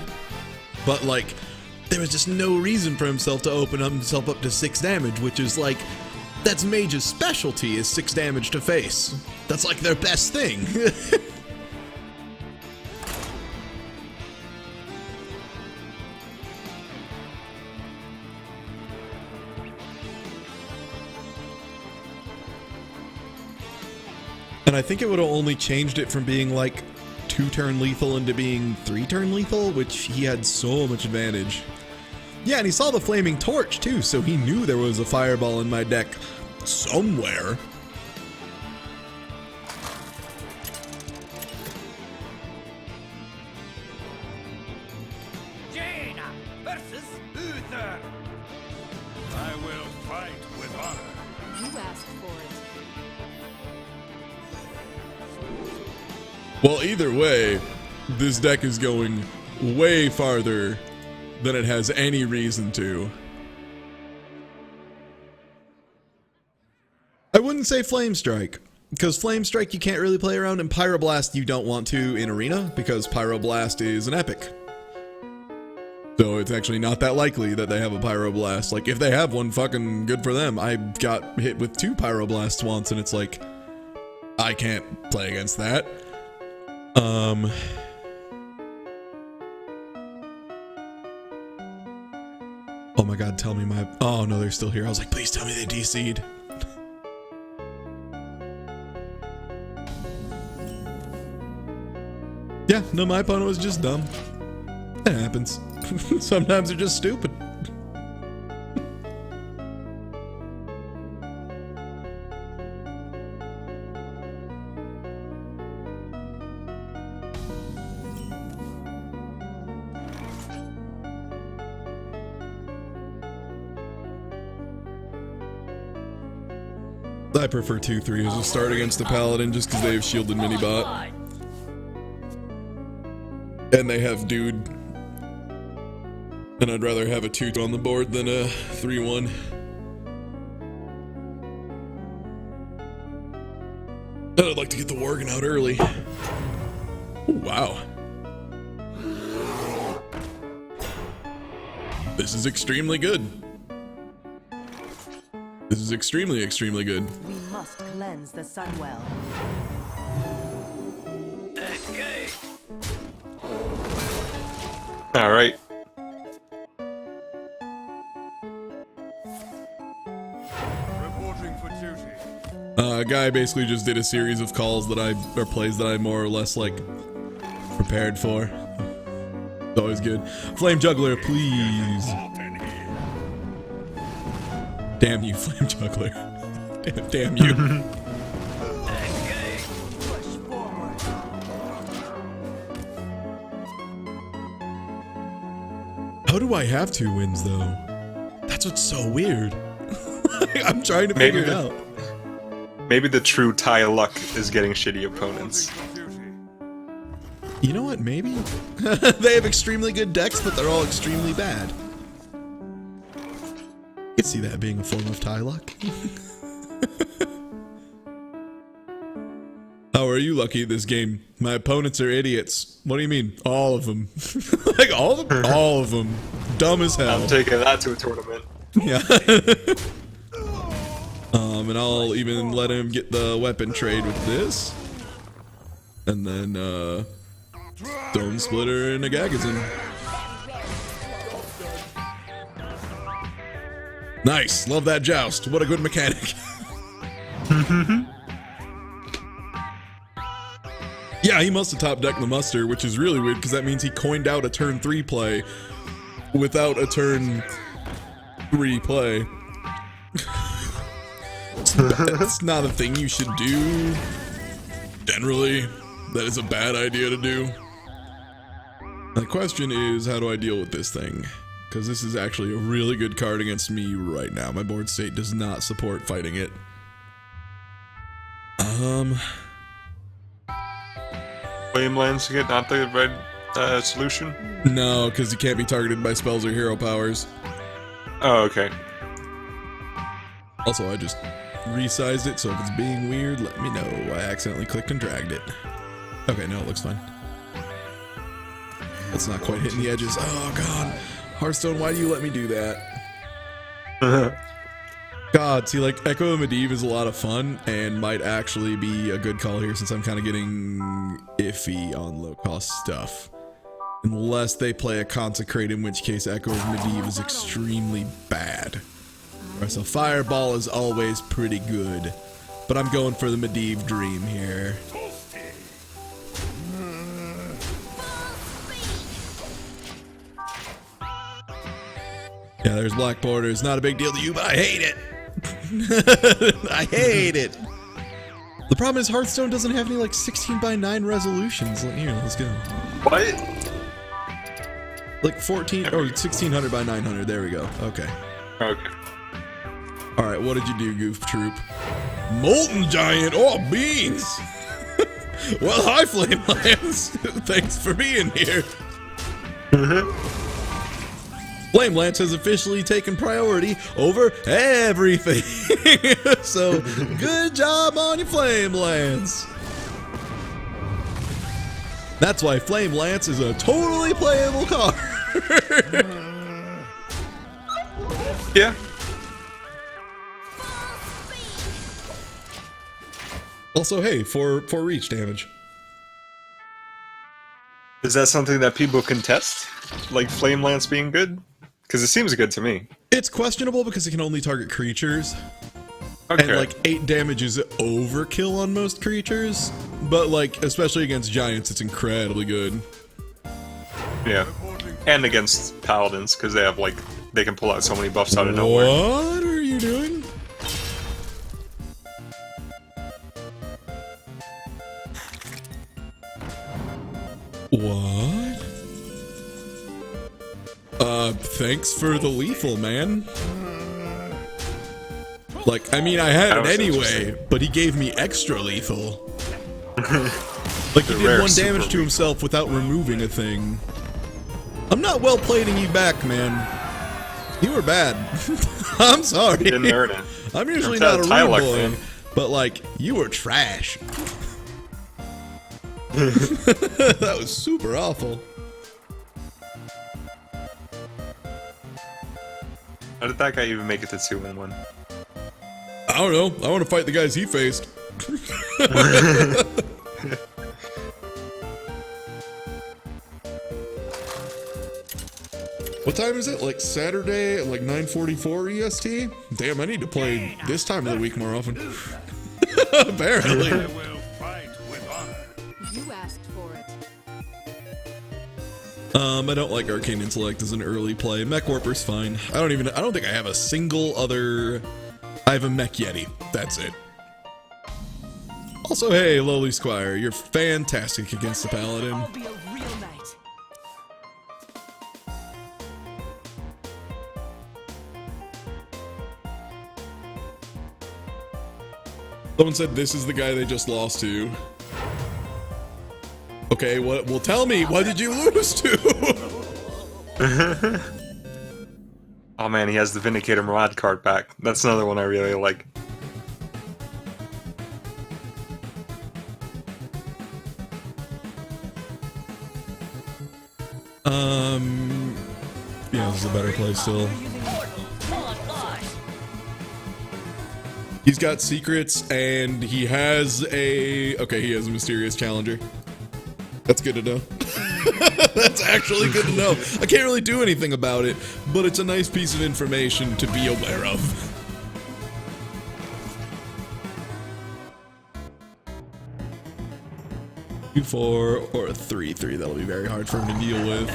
but, like, there was just no reason for himself to open himself up to 6 damage, which is, like, that's Mage's specialty, is 6 damage to face. That's, like, their best thing. And I think it would have only changed it from being like 2-turn lethal into being 3-turn lethal, which he had so much advantage. Yeah, and he saw the flaming torch too, so he knew there was a fireball in my deck somewhere. Jaina versus Uther. I will fight with honor. You asked for it. Well, either way, this deck is going way farther than it has any reason to. I wouldn't say Flame Strike, because Flame Strike you can't really play around, and Pyroblast you don't want to in Arena, because Pyroblast is an epic. So it's actually not that likely that they have a Pyroblast. Like, if they have one, fucking good for them. I got hit with 2 Pyroblasts once, and it's like, I can't play against that. Oh my god, tell me my... Oh no, they're still here. I was like, please tell me they DC'd. Yeah, no, my opponent was just dumb. That happens. Sometimes they're just stupid. I prefer 2-3 as a start against the Paladin just because they have shielded mini bot. And they have dude. And I'd rather have a 2 on the board than a 3-1. And I'd like to get the Worgen out early. Ooh, wow. This is extremely good. This is extremely, extremely good. We must cleanse the Sunwell. All right. Reporting for duty. A guy basically just did a series of calls that or plays that I more or less like prepared for. It's always good. Flame Juggler, please. Damn you, Flame Juggler. Damn you. Push forward. How do I have 2 wins though? That's what's so weird. I'm trying to figure it out. Maybe the true tie luck is getting shitty opponents. You know what? Maybe they have extremely good decks, but they're all extremely bad. I could see that being a form of tie luck. How are you lucky this game? My opponents are idiots. What do you mean? All of them. Like all of them? All of them. Dumb as hell. I'm taking that to a tournament. Yeah. And I'll even let him get the weapon trade with this. And then, Stone Splitter and a Gagazin. Nice. Love that joust. What a good mechanic. Yeah, he must have top decked the muster, which is really weird because that means he coined out a turn 3 play without a turn 3 play. That's not a thing you should do. Generally, that is a bad idea to do. The question is, how do I deal with this thing? Because this is actually a really good card against me right now. My board state does not support fighting it. Flame lands to get not the red solution? No, because you can't be targeted by spells or hero powers. Oh, okay. Also, I just resized it, so if it's being weird, let me know. I accidentally clicked and dragged it. Okay, no, it looks fine. That's not quite hitting the edges. Oh, God. Hearthstone, why do you let me do that? God, see, like, Echo of Medivh is a lot of fun and might actually be a good call here since I'm kind of getting iffy on low-cost stuff. Unless they play a Consecrate, in which case Echo of Medivh is extremely bad. Alright, so Fireball is always pretty good. But I'm going for the Medivh Dream here. Yeah, there's Black Borders. Not a big deal to you, but I hate it. I hate it. The problem is Hearthstone doesn't have any like 16:9 resolutions. Here, let's go. What? Like 14 or 1600 by 900. There we go. Okay. Okay. All right. What did you do, Goof Troop? Molten Giant. Oh, beans. Well, hi, Flame Lands. Thanks for being here. Flame Lance has officially taken priority over everything. So, good job on your Flame Lance. That's why Flame Lance is a totally playable card. Yeah. Also, hey, for reach damage. Is that something that people can test? Like Flame Lance being good? Because it seems good to me. It's questionable because it can only target creatures. Okay. And like 8 damage is overkill on most creatures. But like, especially against giants, it's incredibly good. Yeah. And against paladins, because they have like, they can pull out so many buffs out of nowhere. What are you doing? What? Thanks for the lethal, man. Like, I mean, I had it That was anyway, interesting. but he gave me extra lethal. Like, he The did rare 1 super damage to himself without removing a thing. I'm not well plating you back, man. You were bad. I'm sorry. You didn't earn it. I'm usually You're not a Tyler, rude boy, man. but like, you were trash. That was super awful. How did that guy even make it to 2-1? I don't know. I want to fight the guys he faced. What time is it? Like Saturday at like 9:44 EST? Damn, I need to play this time of the week more often. Apparently. I will fight with honor. You asked for it. I don't like Arcane Intellect as an early play. Mech Warper's fine. I don't think I have a single other. I have a Mech Yeti. That's it. Also, hey, Lowly Squire, you're fantastic against the Paladin. I'll be a real knight. Someone said this is the guy they just lost to. Okay, what? Well, tell me, what did you lose to? Oh man, he has the Vindicator Mirage card back. That's another one I really like. Yeah, this is a better play still. He's got secrets, and he has a... Okay, he has a mysterious challenger. That's good to know. That's actually good to know. I can't really do anything about it, but it's a nice piece of information to be aware of. Two, 4, or a 3-3. That'll be very hard for him to deal with.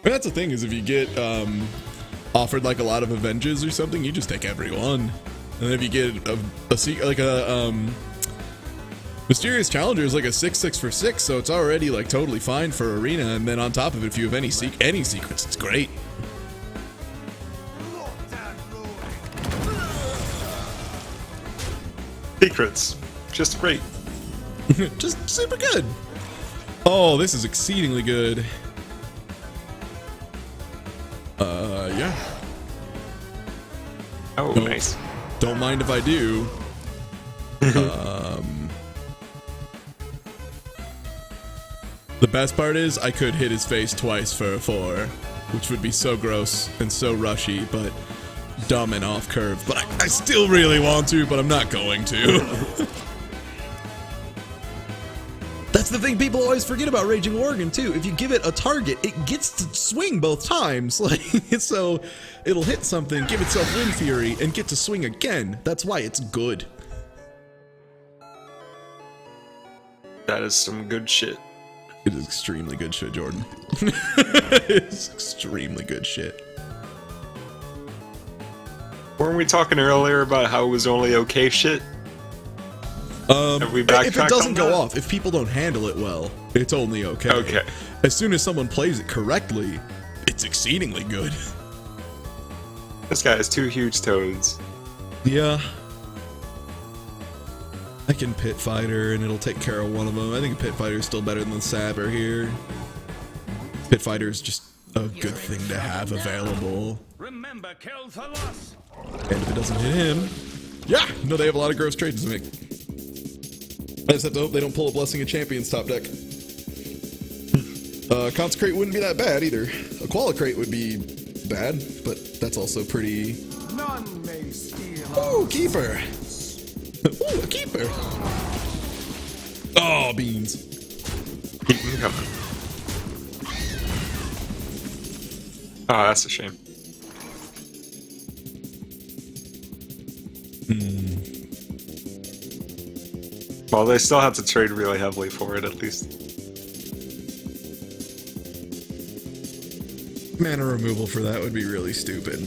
And that's the thing, is if you get offered like a lot of Avenges or something, you just take every one. And if you get a Mysterious Challenger is like a 6/6 for 6, so it's already like totally fine for Arena. And then on top of it, if you have any secrets, it's great. Secrets. Just great. Just super good. Oh, this is exceedingly good. Yeah. Oh, Nope. nice. Don't mind if I do. The best part is I could hit his face twice for a 4, which would be so gross and so rushy, but dumb and off curve. But I still really want to, but I'm not going to. That's the thing people always forget about Raging Worgen too. If you give it a target, it gets to swing both times. Like, so it'll hit something, give itself Wind Fury, and get to swing again. That's why it's good. That is some good shit. It is extremely good shit, Jordan. It's extremely good shit. Weren't we talking earlier about how it was only okay shit? Have we If backtracked it doesn't on go that? off, if people don't handle it well, it's only okay. Okay. As soon as someone plays it correctly, it's exceedingly good. This guy has 2 huge toads. Yeah. I can pit fighter and it'll take care of one of them. I think a pit fighter is still better than the Saber here. Pit fighter is just a good thing to have available. Remember, kill the loss. And if it doesn't hit him, yeah, no, they have a lot of gross trades to make. I just have to hope they don't pull a Blessing of Champions top deck. Consecrate wouldn't be that bad either. A Qualicrate would be bad, but that's also pretty. None may steal. Ooh, keeper. Ooh, a keeper. Oh, beans. Keep them coming. Oh, that's a shame. Well, they still have to trade really heavily for it, at least. Mana removal for that would be really stupid.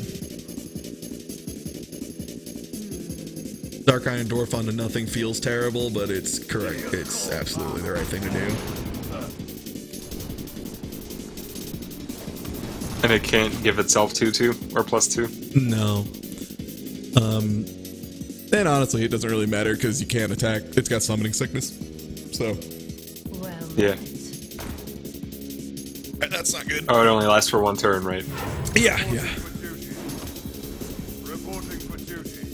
Dark Iron Dwarf onto nothing feels terrible, but it's correct. It's absolutely the right thing to do. And it can't give itself 2/2 or +2. No. And honestly, it doesn't really matter because you can't attack. It's got summoning sickness. So. Well, Yeah. That's not good. Oh, it only lasts for 1 turn, right? Yeah. For duty. Reporting for duty.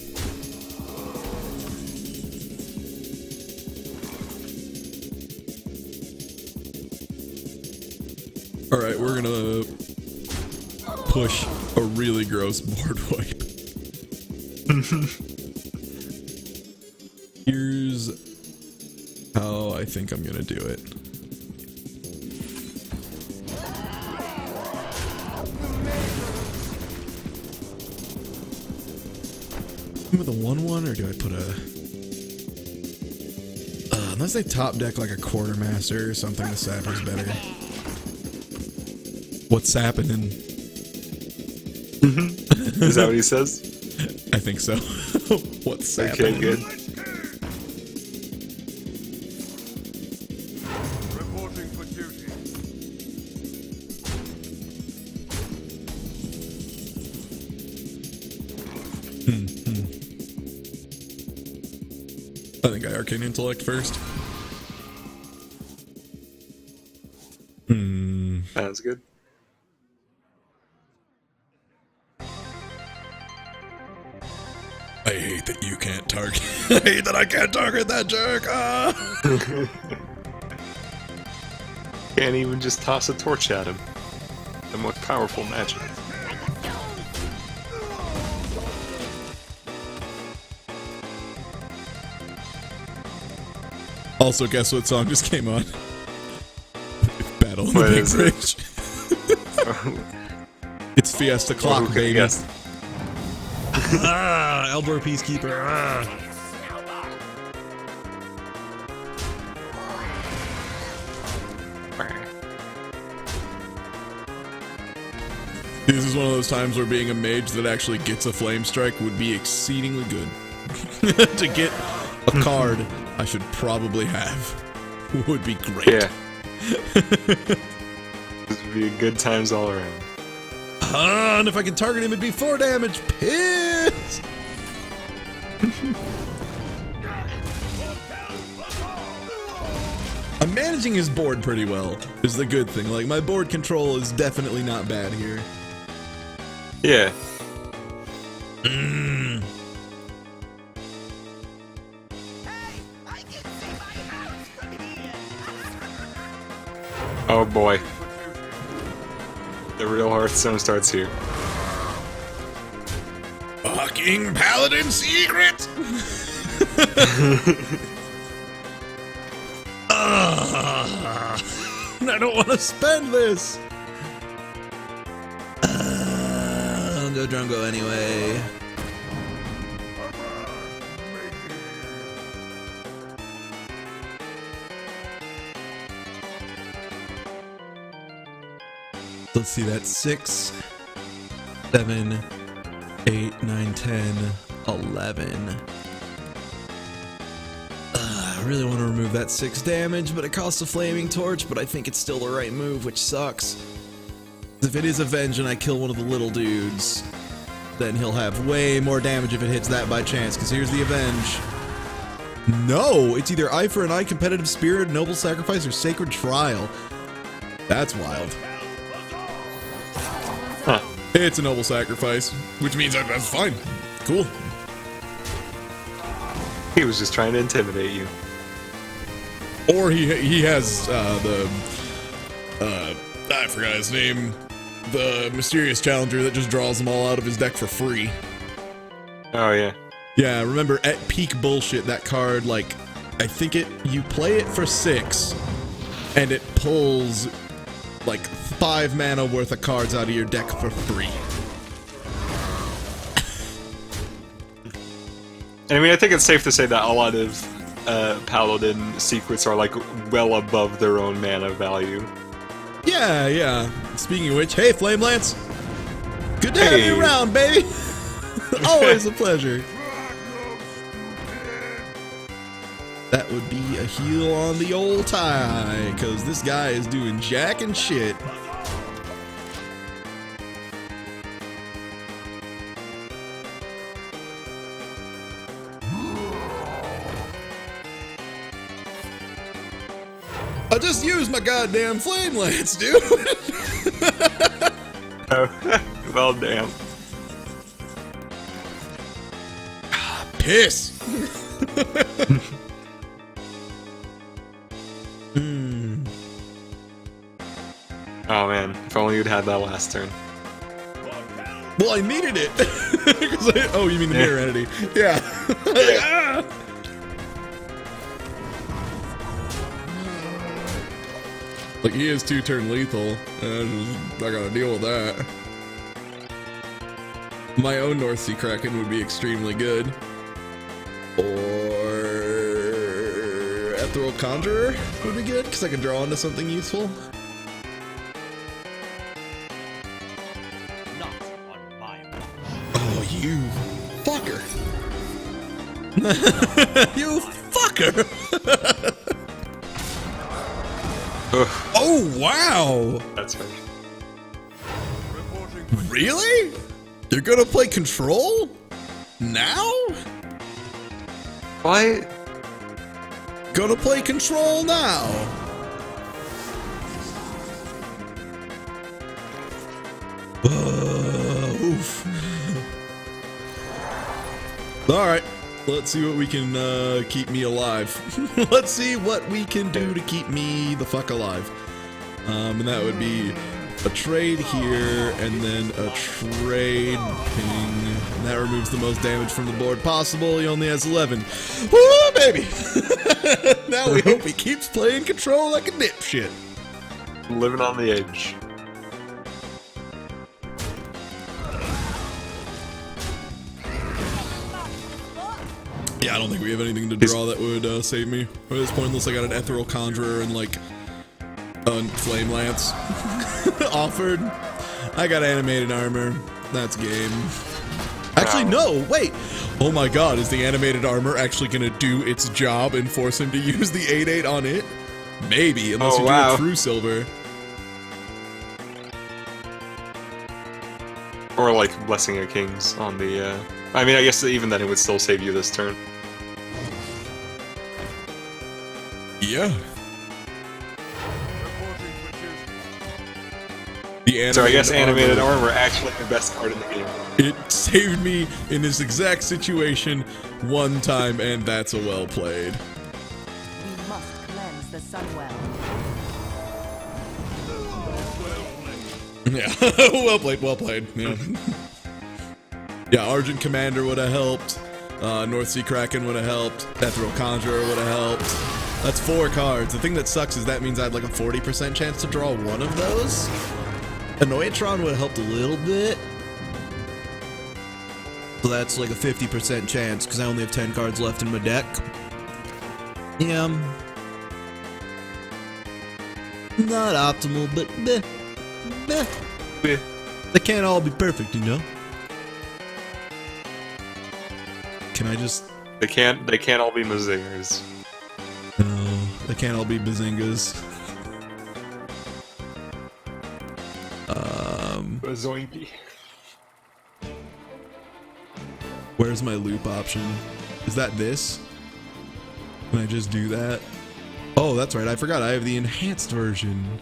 Alright, we're gonna push a really gross board wipe. Here's how I think I'm gonna do it. With a 1/1, or do I put a? Unless they top deck like a quartermaster or something, the Saber's better. What's happening? Is that what he says? I think so. What's Okay, happening? good. Reporting for duty. I think I Arcane Intellect first. That's good. I hate that you can't target. I hate that I can't target that jerk. Ah! Can't even just toss a torch at him. The most powerful magic. Also, guess what song just came on? Battle in the What Big is it? Bridge. It's Fiesta Clock, Who could baby. guess? Ah, Eldor Peacekeeper. Ah. This is one of those times where being a mage that actually gets a flame strike would be exceedingly good. To get a card I should probably have would be great. Yeah. This would be good times all around. And if I can target him, it'd be 4 damage. Piss! I'm managing his board pretty well, is the good thing. Like, my board control is definitely not bad here. Yeah. Oh boy. The real Hearthstone starts here. Fucking Paladin secret! I don't want to spend this. I'll go Drungo anyway. Let's see, that's 6, 7, 8, 9, 10, 11. I really want to remove that 6 damage, but it costs a Flaming Torch, but I think it's still the right move, which sucks. If it is Avenge and I kill one of the little dudes, then he'll have way more damage if it hits that by chance, because here's the Avenge. No, it's either eye for an eye, competitive spirit, noble sacrifice, or sacred trial. That's wild. Huh. It's a noble sacrifice, which means that's fine. Cool. He was just trying to intimidate you. Or he has I forgot his name. The mysterious challenger that just draws them all out of his deck for free. Oh yeah. Yeah, remember at peak bullshit, that card, like, I think you play it for 6, and it pulls, like, 5 mana worth of cards out of your deck for free. And I mean, I think it's safe to say that a lot of Paladin secrets are, like, well above their own mana value. Yeah, yeah. Speaking of which, hey, Flame Lance! Good to have you around, baby! Always a pleasure. That would be a heal on the old tie, because this guy is doing jack and shit. I just used my goddamn Flame Lance, dude! Oh, well, damn. Piss! Oh man, if only you'd had that last turn. Well, I needed it! Oh, you mean the mirror entity. Yeah. Yeah. Like, he is 2-turn lethal. I gotta deal with that. My own North Sea Kraken would be extremely good. Or Ethereal Conjurer would be good, because I could draw into something useful. Oh, you fucker. You fucker. Oh, wow. That's funny. Really? You're gonna play Control? Now? What? Gonna play Control now. Oof. Alright, let's see what we can keep me alive. Let's see what we can do to keep me the fuck alive. And that would be a trade here, and then a trade ping. And that removes the most damage from the board possible. He only has 11. Woo, baby! Now we hope he keeps playing Control like a dipshit. Living on the edge. Yeah, I don't think we have anything to draw that would save me at this point, unless I got an Ethereal Conjurer and, like, a Flame Lance offered. I got Animated Armor. That's game. Actually, no, wait. Oh my god, is the Animated Armor actually going to do its job and force him to use the 8/8 on it? Maybe, unless you do a True Silver. Or, like, Blessing of Kings on the, I mean, I guess even then it would still save you this turn. Yeah. So I guess Animated Armor actually the best card in the game. It saved me in this exact situation one time, and that's a well played. We must cleanse the Sunwell. Yeah, well played, well played. Yeah, yeah. Argent Commander would have helped. North Sea Kraken would have helped. Ethereal Conjurer would have helped. That's 4 cards. The thing that sucks is that means I had like a 40% chance to draw one of those. Annoyatron would have helped a little bit. So that's like a 50% chance because I only have 10 cards left in my deck. Yeah. Not optimal, but meh. Meh. Yeah. They can't all be perfect, you know? Can I just... They can't all be Mazingers. No, they can't all be Bazingas. Zoinky. Where's my loop option? Is that this? Can I just do that? Oh, that's right. I forgot. I have the enhanced version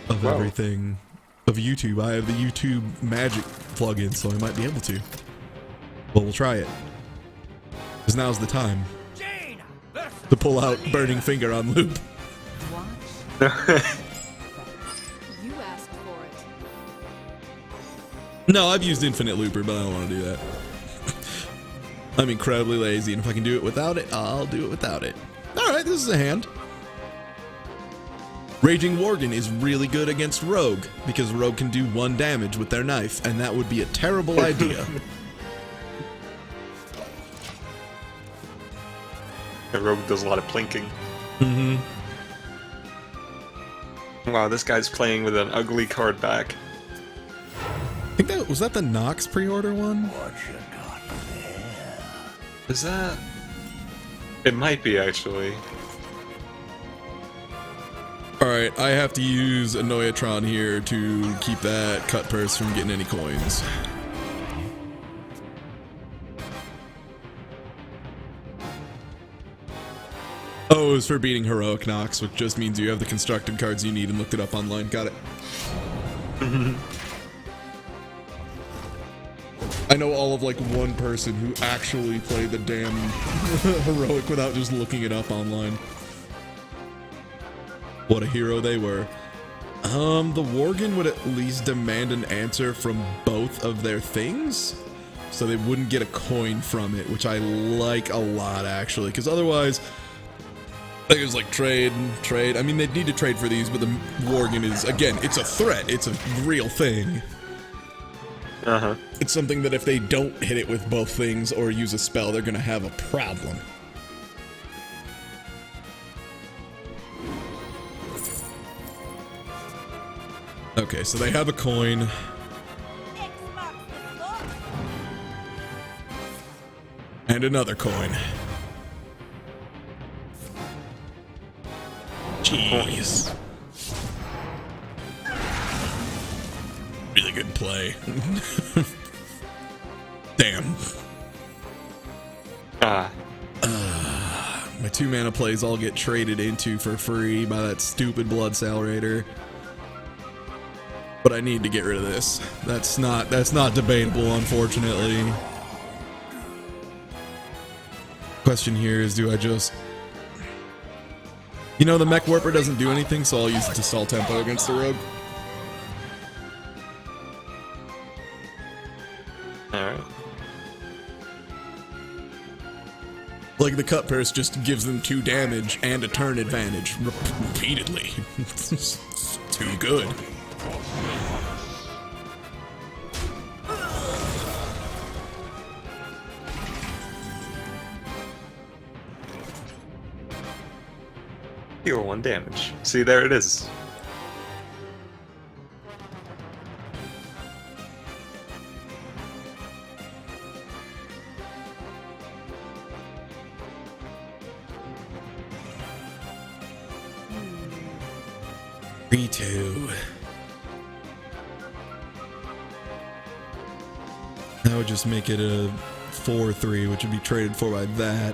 of Wow. everything. Of YouTube. I have the YouTube Magic plugin, so I might be able to. Well, we'll try it. Because now's the time to pull out Burning Finger on loop. Watch. You asked for it. No, I've used Infinite Looper, but I don't want to do that. I'm incredibly lazy, and if I can do it without it, I'll do it without it. Alright, this is a hand. Raging Worgen is really good against Rogue, because Rogue can do 1 damage with their knife, and that would be a terrible idea. The rogue does a lot of plinking. Mm-hmm. Wow, this guy's playing with an ugly card back. I think that was that the Nox pre-order one? Is that? It might be, actually. Alright, I have to use a Noyatron here to keep that cut purse from getting any coins. Oh, it was for beating Heroic Nox, which just means you have the constructed cards you need and looked it up online. Got it. I know all of like one person who actually played the damn Heroic without just looking it up online. What a hero they were. The Worgen would at least demand an answer from both of their things, so they wouldn't get a coin from it, which I like a lot actually, because otherwise, I think it's like trade. I mean, they'd need to trade for these, but the Worgen is, again, it's a threat. It's a real thing. Uh-huh. It's something that if they don't hit it with both things or use a spell, they're gonna have a problem. Okay, so they have a coin. And another coin. Jeez. Really good play. Damn. Ah. My 2 mana plays all get traded into for free by that stupid Blood Salerator. But I need to get rid of this. That's not debatable, unfortunately. Question here is, do I just... You know, the Mech Warper doesn't do anything, so I'll use it to stall tempo against the Rogue. Alright. Like, the Cut Purse just gives them 2 damage and a turn advantage repeatedly. It's too good. Deal 1 damage. See, there it is. Two. That would just make it a 4-3, which would be traded for by that.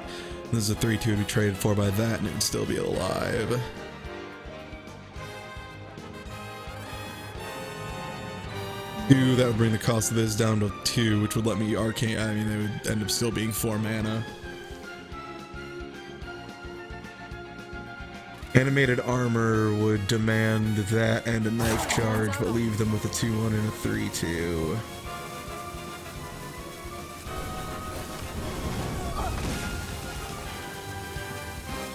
This is a 3-2, would be traded for by that, and it would still be alive. Two, that would bring the cost of this down to 2, which would let me arcane. I mean, they would end up still being 4 mana. Animated Armor would demand that and a knife charge, but leave them with a 2-1 and a 3-2.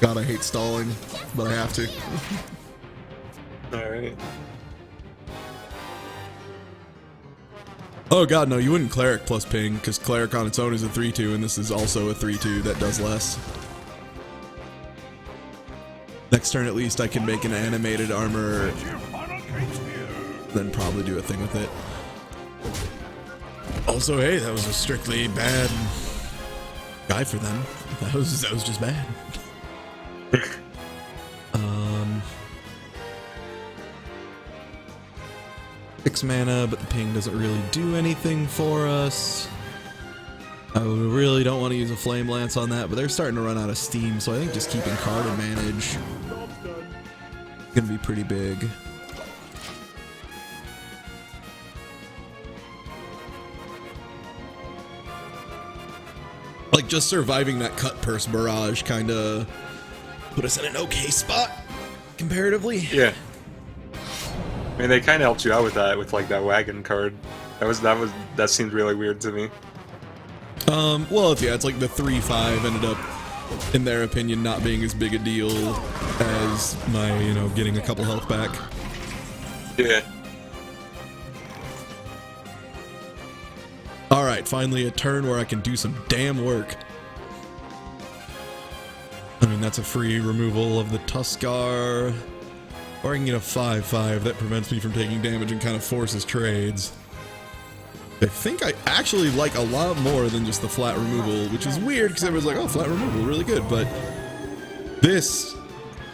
God, I hate stalling, but I have to. Alright. Oh god, no, you wouldn't Cleric plus ping, because Cleric on its own is a 3-2, and this is also a 3-2 that does less. Next turn, at least, I can make an Animated Armor, then probably do a thing with it. Also, hey, that was a strictly bad guy for them. That was just bad. 6 mana, but the ping doesn't really do anything for us. I really don't want to use a Flame Lance on that, but they're starting to run out of steam, so I think just keeping card advantage is going to be pretty big. Like, just surviving that cut purse barrage kind of put us in an okay spot, comparatively. Yeah. I mean, they kind of helped you out with that, with like that wagon card. That seemed really weird to me. Well, it's like the 3-5 ended up, in their opinion, not being as big a deal as my, getting a couple health back. Yeah. Alright, finally a turn where I can do some damn work. I mean, that's a free removal of the Tuskar. Or I can get a 5-5 that prevents me from taking damage and kind of forces trades. I think I actually like a lot more than just the flat removal, which is weird because everyone's like, oh, flat removal, really good. But this,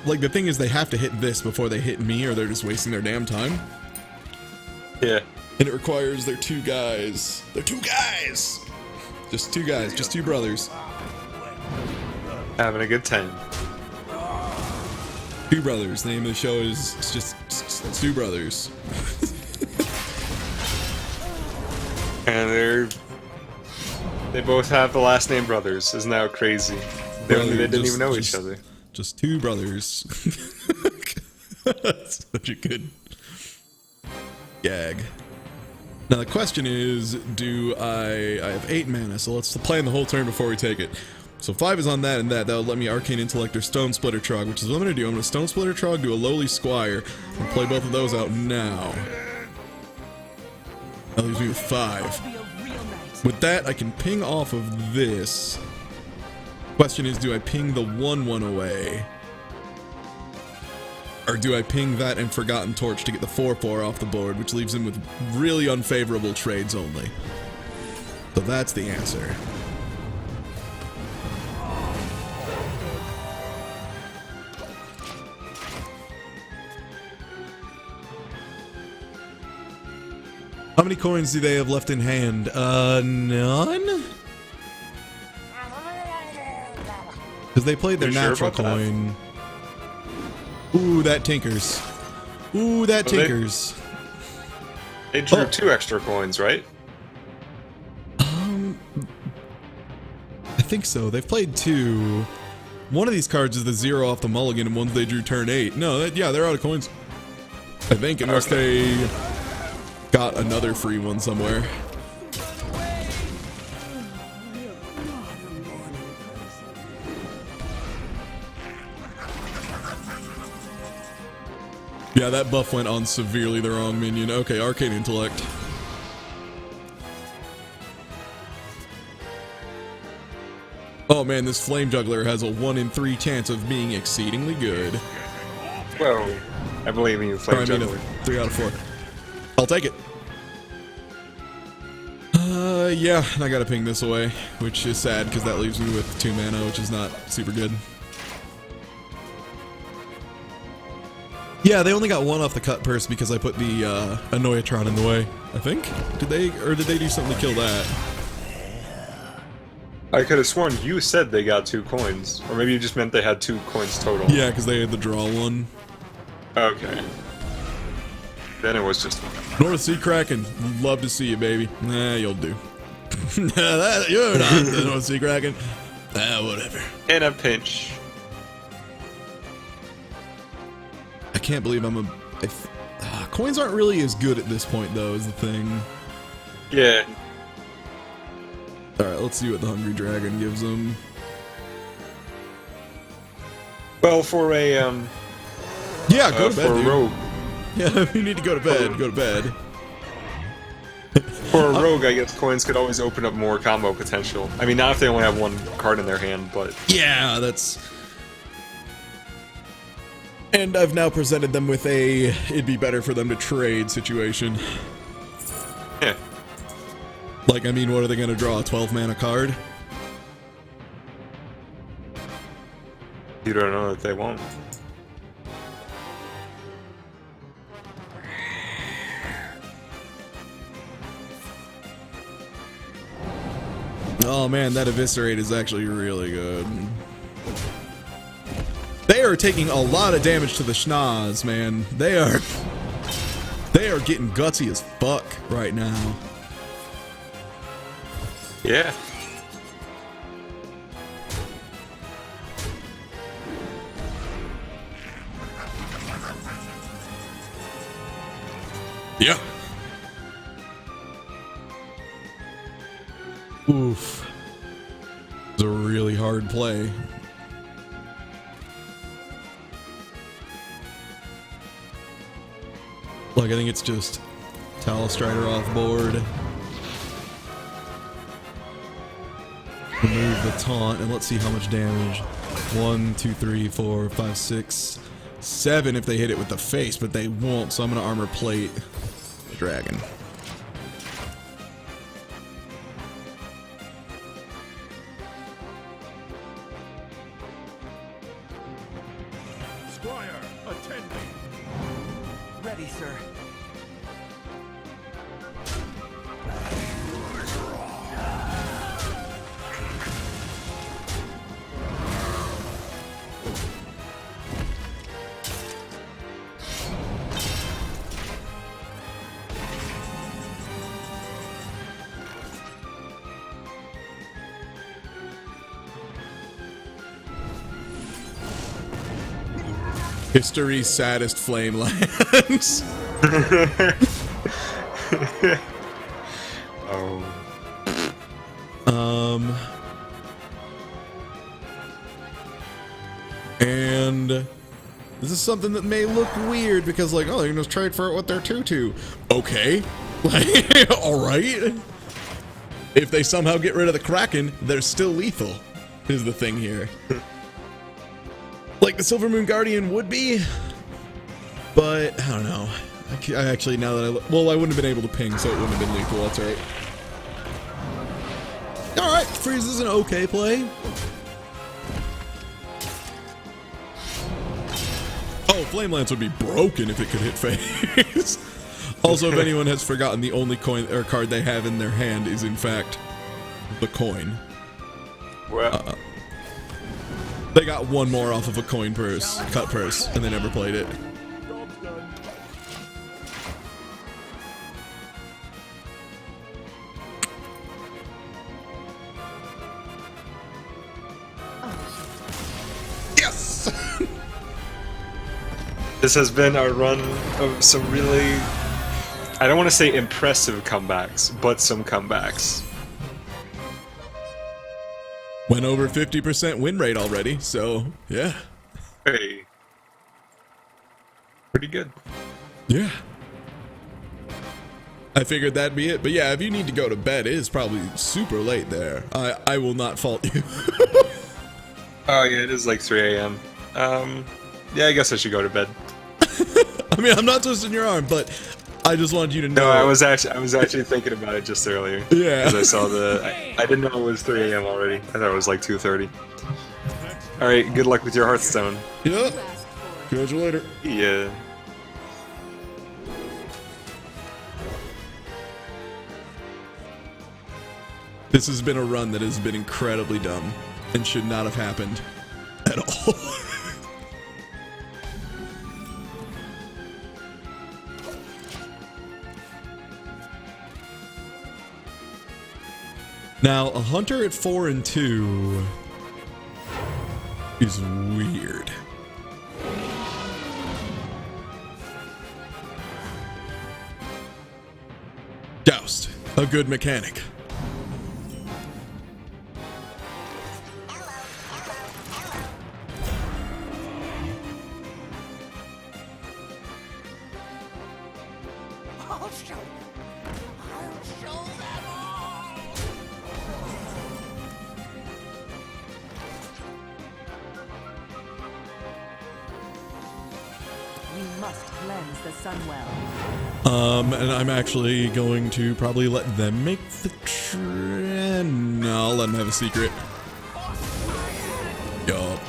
like, the thing is they have to hit this before they hit me or they're just wasting their damn time. Yeah. And it requires their two guys. They're two guys! Just two guys, just two brothers. Having a good time. Two brothers. The name of the show is just Two Brothers. And they both have the last name Brothers. Isn't that crazy? They didn't even know each other. Just two brothers. That's such a good gag. Now the question is, I have 8 mana, so let's plan the whole turn before we take it. So 5 is on that and that. That'll let me Arcane Intellect or Stone Splitter Trog, which is what I'm going to do. I'm going to Stone Splitter Trog, do a Lowly Squire, and play both of those out now. That leaves me with 5. With that, I can ping off of this. Question is, do I ping the 1/1 away? Or do I ping that and Forgotten Torch to get the 4/4 off the board, which leaves him with really unfavorable trades only? So that's the answer. How many coins do they have left in hand? None? Because they played their You sure natural about that? coin. Ooh, that tinkers. Ooh, that tinkers. They drew Oh. 2 extra coins, right? I think so. They've played 2. One of these cards is the 0 off the mulligan, and one's they drew turn 8. No, they're out of coins. I think, unless they got another free one somewhere. Yeah, that buff went on severely the wrong minion. Okay, Arcane Intellect. Oh man, this Flame Juggler has a 1 in 3 chance of being exceedingly good. Well, I believe in you, Or, Flame I mean, Juggler. a 3 out of 4. I'll take it. Yeah, and I gotta ping this away, which is sad because that leaves me with 2 mana, which is not super good. Yeah, they only got 1 off the cut purse because I put the Annoyatron in the way, I think. Did they do something to kill that? I could have sworn you said they got 2 coins. Or maybe you just meant they had 2 coins total. Yeah, because they had the draw one. Okay. Then it was just... North Sea Kraken, love to see you, baby. Nah, you'll do. You're not the North Sea Kraken. Whatever. In a pinch. I can't believe coins aren't really as good at this point, though, is the thing. Yeah. Alright, let's see what the Hungry Dragon gives them. Well, for a, Yeah, go to bed, for a dude. rogue. Yeah, you need to go to bed. Go to bed. For a rogue, I guess coins could always open up more combo potential. I mean, not if they only have 1 card in their hand, but... Yeah, that's... And I've now presented them with it'd be better for them to trade situation. Yeah. Like, I mean, what are they going to draw? A 12 mana card? You don't know that they won't. Oh man, that eviscerate is actually really good. They are taking a lot of damage to the schnoz, man. They are getting gutsy as fuck right now. Yeah. Yeah. Oof. It's a really hard play. Like, I think it's just Talstrider off board. Remove the taunt, and let's see how much damage. 1, 2, 3, 4, 5, 6, 7 if they hit it with the face, but they won't, so I'm gonna armor plate the dragon. Squire, attend me. Ready, sir. History's saddest flame lands. Oh. And this is something that may look weird because, like, oh, they're gonna trade for it with their 2/2. Okay, like, all right. If they somehow get rid of the Kraken, they're still lethal. Is the thing here. Like the Silver Moon Guardian would be, but I don't know. I actually, now that I look, well, I wouldn't have been able to ping, so it wouldn't have been lethal. That's right. All right, Freeze is an okay play. Oh, Flame Lance would be broken if it could hit face. Also, if anyone has forgotten, the only coin or card they have in their hand is in fact the coin. Well. They got one more off of a coin purse, cut purse, and they never played it. Yes! This has been a run of some really, I don't want to say impressive comebacks, but some comebacks. Went over 50% win rate already, so yeah. Hey. Pretty good. Yeah. I figured that'd be it. But yeah, if you need to go to bed, it is probably super late there. I will not fault you. Oh yeah, it is like 3 a.m. Yeah, I guess I should go to bed. I mean, I'm not twisting your arm, but I just wanted you to know. No, I was actually thinking about it just earlier. Yeah. Because I saw I didn't know it was 3 a.m. already. I thought it was like 2:30. Alright, good luck with your Hearthstone. Yep. You asked for it. Catch you later. Yeah. This has been a run that has been incredibly dumb and should not have happened at all. Now, a hunter at 4 and 2 is weird. Joust, a good mechanic. I'll show them all! We must cleanse the Sunwell. And I'm actually going to probably let them make the trend. No, I'll let them have a secret. Yup.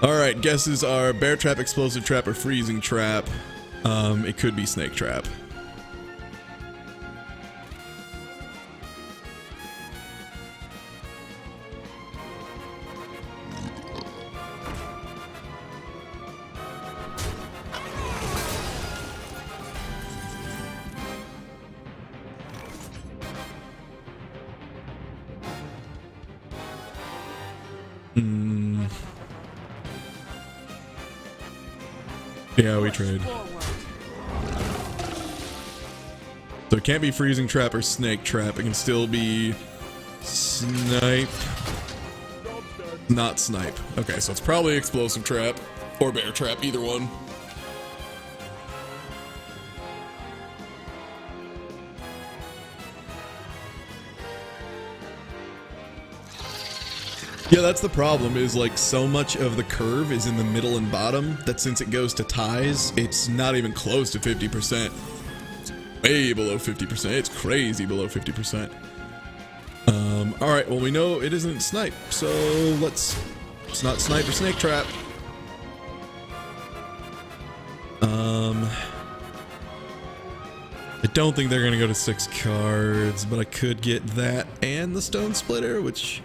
Alright, guesses are Bear Trap, Explosive Trap, or Freezing Trap. It could be Snake Trap. Yeah, we trade. Forward. So it can't be freezing trap or snake trap. It can still be snipe. Not snipe. Okay, so it's probably explosive trap or bear trap, either one. Yeah, that's the problem, is like so much of the curve is in the middle and bottom that since it goes to ties, it's not even close to 50%. It's way below 50%. It's crazy below 50%. All right, well, we know it isn't snipe, so it's not snipe or snake trap. I don't think they're gonna go to 6 cards, but I could get that and the stone splitter, which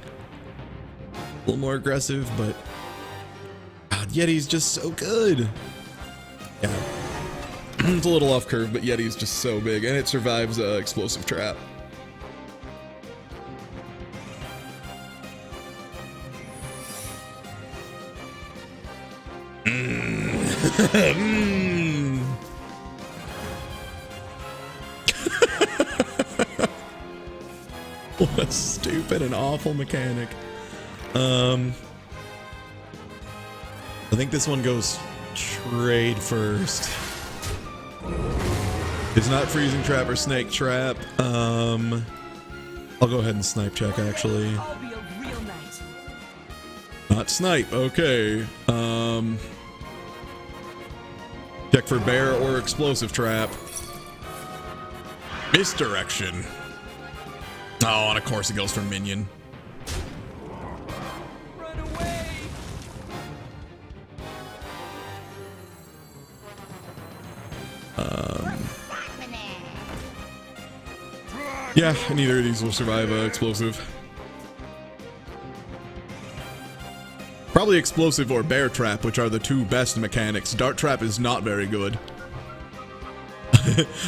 a little more aggressive, but God, Yeti's just so good. Yeah, it's a little off curve, but Yeti's just so big, and it survives explosive trap. What a stupid and awful mechanic. I think this one goes trade first. It's not freezing trap or snake trap. I'll go ahead and snipe check, actually. I'll be a real knight. Not snipe, okay. Check for bear or explosive trap. Misdirection. Oh, and of course it goes for minion. Run away! Yeah, neither of these will survive explosive. Probably explosive or bear trap, which are the two best mechanics. Dart trap is not very good.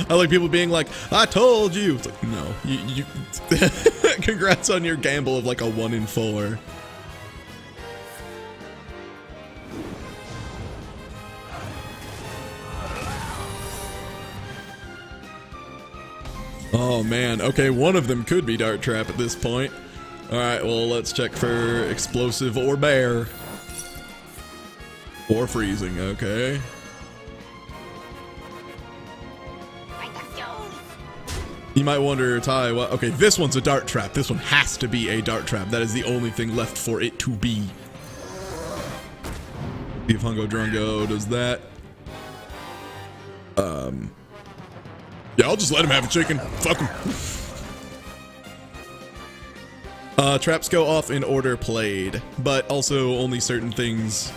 I like people being like, I told you. It's like, no, you congrats on your gamble of like a 1 in 4. Oh man, okay, one of them could be dart trap at this point. Alright, well, let's check for explosive or bear. Or freezing, okay. You might wonder, Ty, what? Okay, this one's a dart trap. This one has to be a dart trap. That is the only thing left for it to be. See if Hungo Drungo does that. Yeah, I'll just let him have a chicken. Fuck him. Traps go off in order played, but also only certain things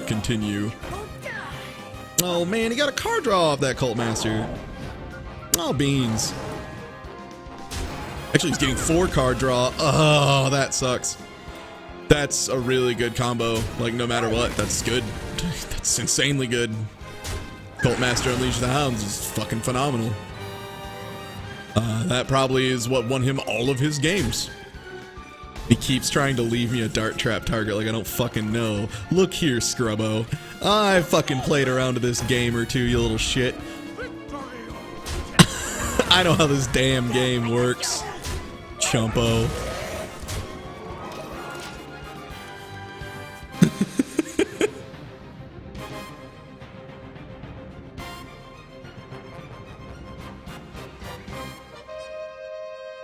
continue. Oh man, he got a card draw off that Cult Master. Oh, beans. Actually, he's getting 4 card draw. Oh, that sucks. That's a really good combo. Like, no matter what, that's good. That's insanely good. Cult Master Unleash the Hounds is fucking phenomenal. That probably is what won him all of his games. He keeps trying to leave me a dart trap target like I don't fucking know. Look here, Scrubbo. I fucking played around to this game or two, you little shit. I know how this damn game works. Chumpo.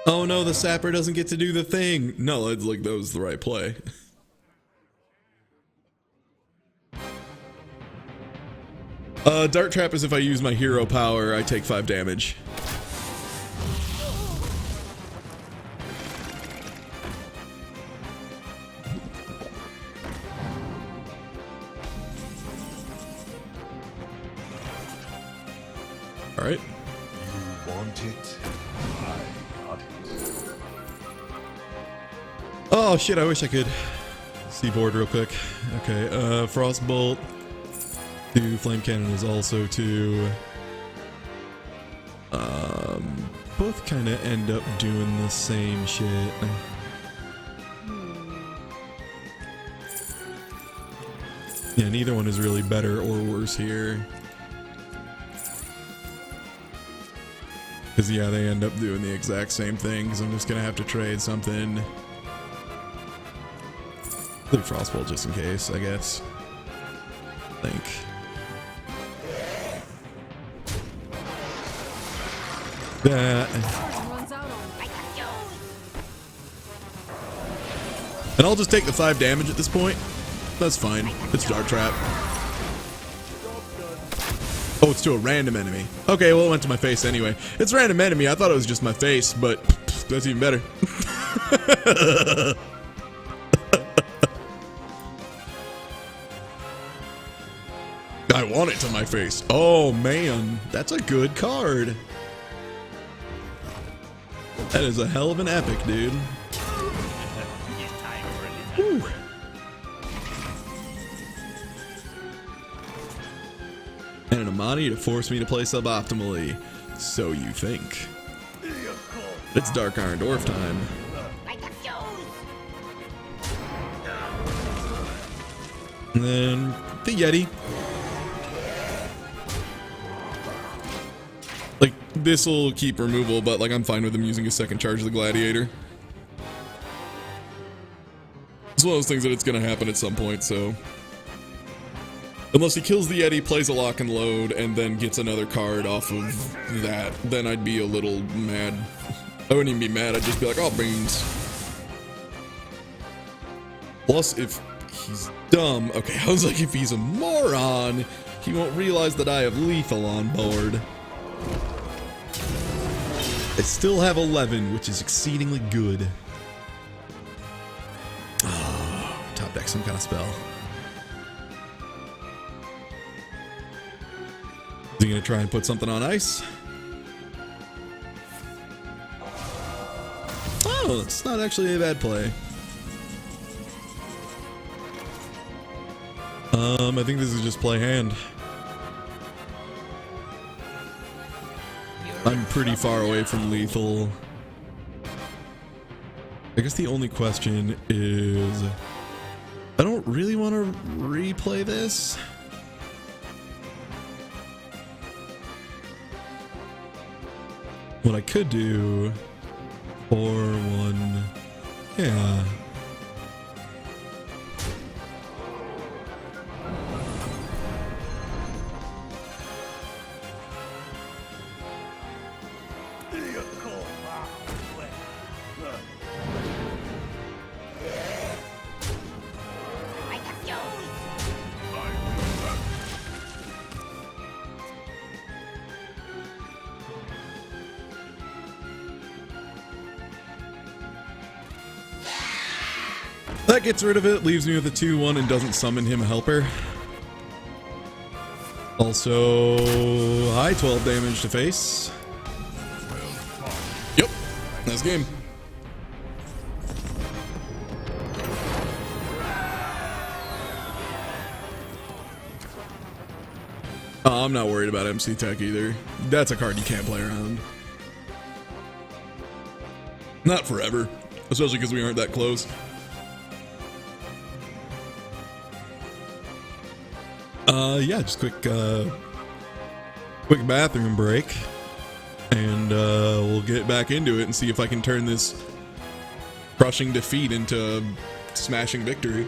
Oh no, the sapper doesn't get to do the thing. No, it's like that was the right play. Dart trap is if I use my hero power, I take 5 damage. All right. You want it? I got it. Oh shit, I wish I could see board real quick. Okay, Frostbolt. 2, Flame Cannon is also 2. Both kind of end up doing the same shit. Yeah, neither one is really better or worse here. Because, yeah, they end up doing the exact same thing, because I'm just going to have to trade something. Leave Frostbolt just in case, I guess. I think. That. Runs out on me. And I'll just take the 5 damage at this point. That's fine. It's Dart Trap. Oh, it's to a random enemy. Okay, well, it went to my face anyway. It's a random enemy. I thought it was just my face, but that's even better. I want it to my face. Oh, man. That's a good card. That is a hell of an epic, dude. Whew. And an Amani to force me to play suboptimally. So you think. It's Dark Iron Dwarf time. And then the Yeti. Like, this will keep removal, but like I'm fine with him using his second charge of the Gladiator. It's one of those things that it's gonna happen at some point, so. Unless he kills the Yeti, plays a lock and load, and then gets another card off of that, then I'd be a little mad. I wouldn't even be mad, I'd just be like, oh, beans. Plus, if he's dumb, okay, I was like, if he's a moron, he won't realize that I have lethal on board. I still have 11, which is exceedingly good. Oh, top deck some kind of spell. Is he gonna try and put something on ice? Oh, it's not actually a bad play. I think this is just play hand. I'm pretty far away from lethal. I guess the only question is, I don't really want to replay this. What I could do, or one, yeah. That gets rid of it, leaves me with a 2-1 and doesn't summon him a helper. Also, high 12 damage to face. Yep, nice game. I'm not worried about MC Tech either. That's a card you can't play around. Not forever, especially because we aren't that close. Yeah, just quick bathroom break, and we'll get back into it and see if I can turn this crushing defeat into smashing victory.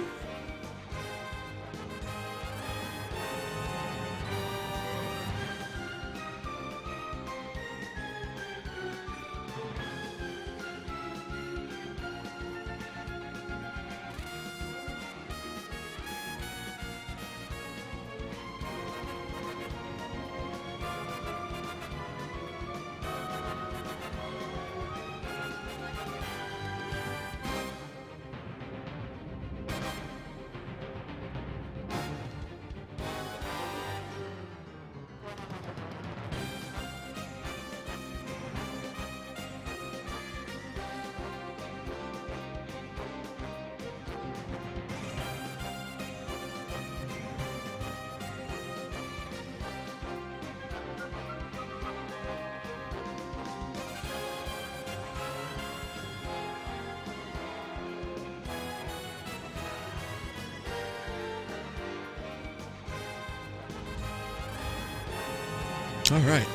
All right.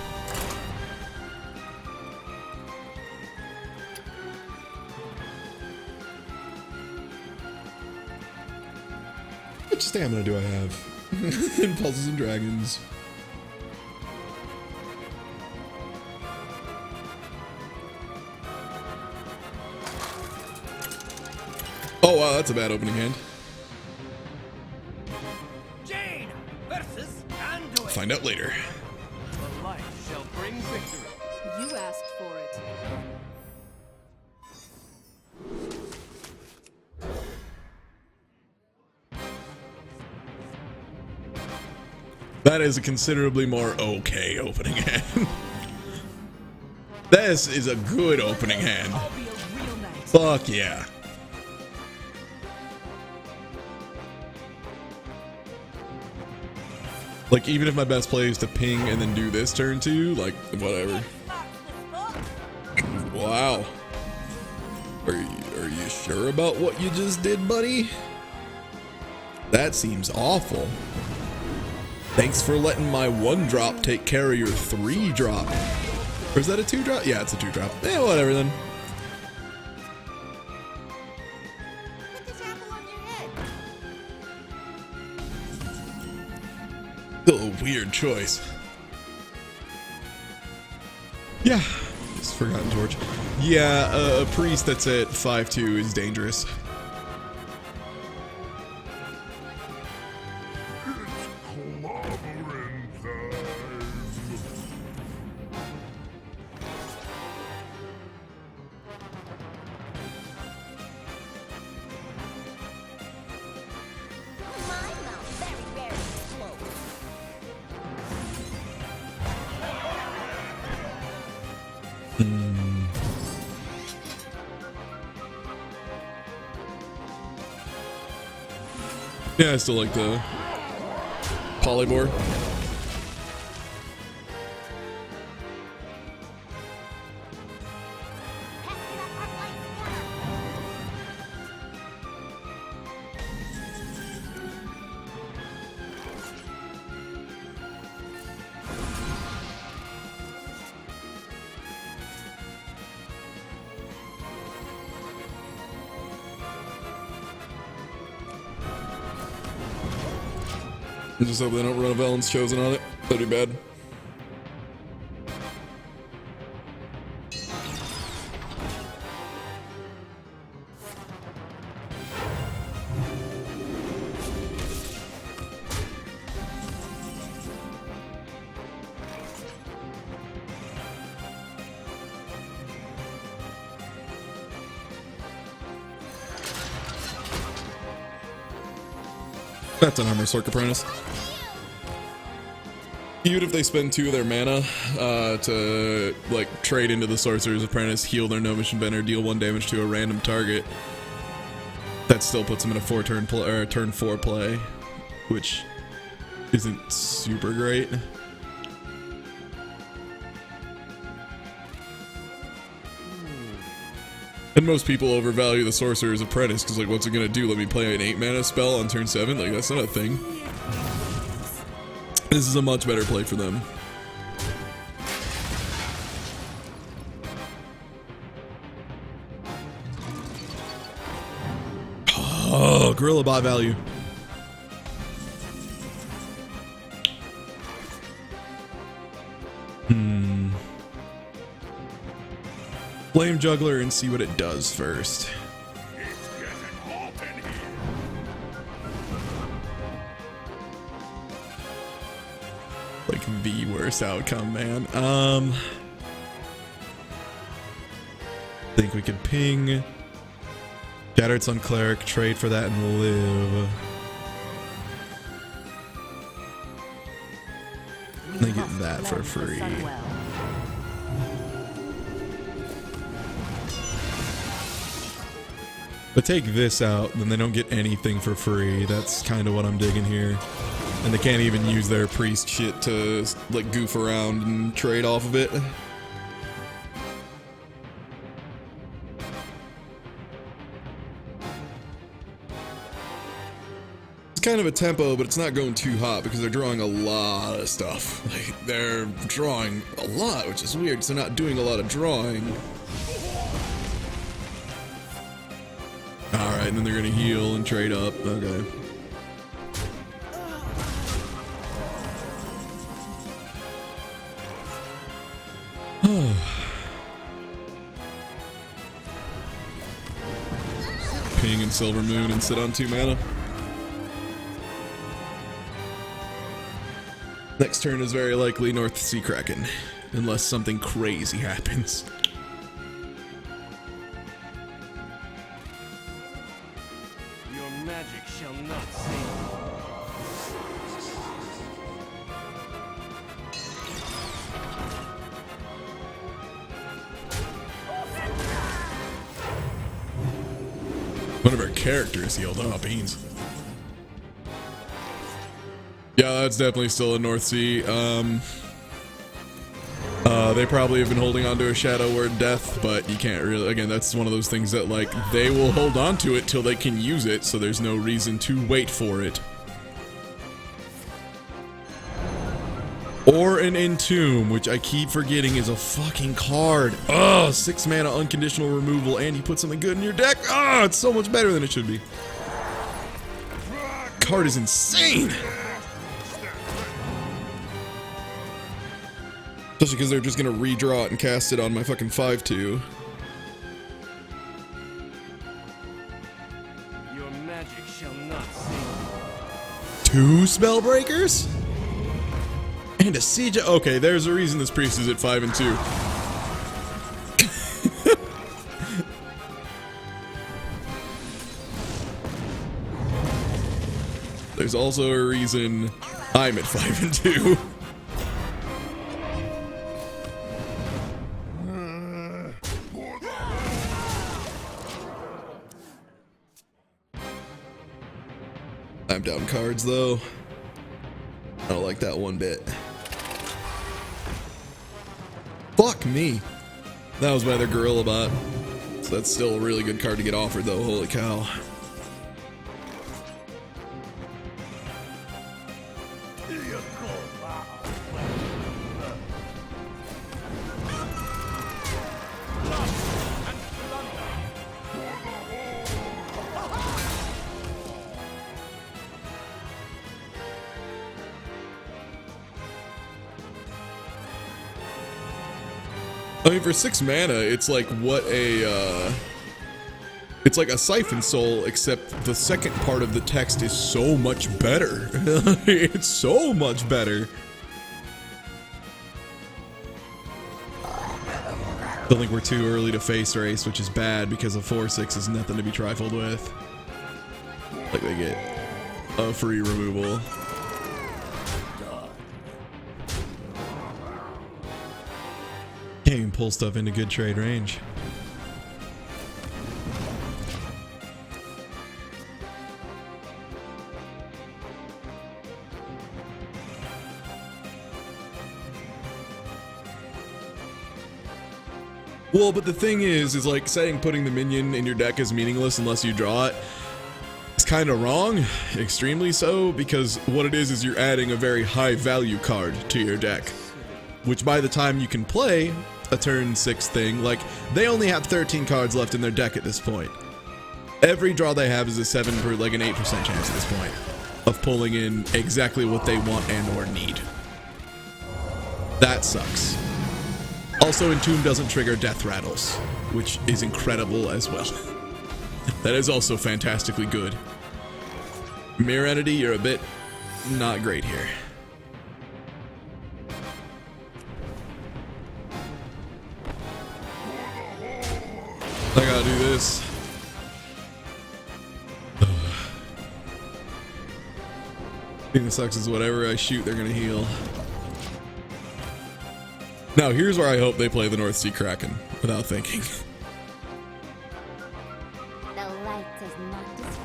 How much stamina do I have? Impulses and dragons. Oh wow, that's a bad opening hand. Jane versus Anduin. Find out later. The light shall bring victory. You asked for it. That is a considerably more okay opening hand. This is a good opening hand. I'll be a real knight. Fuck yeah. Like, even if my best play is to ping and then do this turn too, like, whatever. Wow. Are you sure about what you just did, buddy? That seems awful. Thanks for letting my 1-drop take care of your 3-drop. Or is that a 2-drop? Yeah, it's a 2-drop. Eh, whatever then. Put this apple on your head. Still a weird choice. Yeah. Just forgotten torch. Yeah, a priest that's at 5-2 is dangerous. Clobbering time. My mouth very, very slow. Yeah, I still like the polybore. I just hope they don't run a Velen's Chosen on it. That'd be bad. That's an Armor Sork Apprentice. Even if they spend 2 of their mana to like trade into the Sorcerer's Apprentice, heal their Gnomish Inventor, deal 1 damage to a random target, that still puts them in a 4-turn play or a turn 4 play, which isn't super great. And most people overvalue the Sorcerer's Apprentice because, like, what's it gonna do? Let me play an 8 mana spell on turn 7? Like, that's not a thing. This is a much better play for them. Oh, Gorilla Bot value. Flame Juggler and see what it does first. It's getting hot in here. Like the worst outcome, man. Think we can ping. Shattered Sun Cleric, trade for that and live. They get that for free. But take this out, then they don't get anything for free. That's kind of what I'm digging here. And they can't even use their priest shit to like goof around and trade off of it. It's kind of a tempo, but it's not going too hot because they're drawing a lot of stuff. Like, they're drawing a lot, which is weird, so they're not doing a lot of drawing. Alright, and then they're gonna heal and trade up. Okay. Ping and Silver Moon and sit on 2 mana. Next turn is very likely North Sea Kraken, unless something crazy happens. Your magic shall not save One of our characters healed. Oh, beans. Yeah, that's definitely still a North Sea. They probably have been holding on to a Shadow Word Death, but you can't really. Again, that's one of those things that, like, they will hold on to it till they can use it, so there's no reason to wait for it. Or an Entomb, which I keep forgetting is a fucking card. Oh, 6 mana unconditional removal, and you put something good in your deck. Oh, it's so much better than it should be. Card is insane. Especially because they're just gonna redraw it and cast it on my fucking 5/2. your magic shall not save 2 Spellbreakers? And a Siege. Okay, there's a reason this priest is at 5 and 2. There's also a reason I'm at 5 and 2. I'm down cards though. I don't like that one bit. Fuck me. That was by their Gorilla Bot. So that's still a really good card to get offered though, holy cow. I mean, for 6 mana, it's like what a, it's like a Siphon Soul, except the second part of the text is so much better. It's so much better. I think we're too early to face race, which is bad because a 4/6 is nothing to be trifled with. Like, they get a free removal. Can't even pull stuff into good trade range. Well, but the thing is like saying putting the minion in your deck is meaningless unless you draw it. It's kind of wrong, extremely so, because what it is you're adding a very high value card to your deck, which by the time you can play a turn 6 thing, like, they only have 13 cards left in their deck at this point. Every draw they have is a 7 for like an 8% chance at this point of pulling in exactly what they want and or need. That sucks. Also, Entomb doesn't trigger death rattles, which is incredible as well. That is also fantastically good. Mirror Entity, you're a bit not great here. I gotta do this. Thing that sucks is whatever I shoot, they're gonna heal. Now, here's where I hope they play the North Sea Kraken without thinking. The light does not discriminate.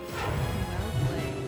Well played.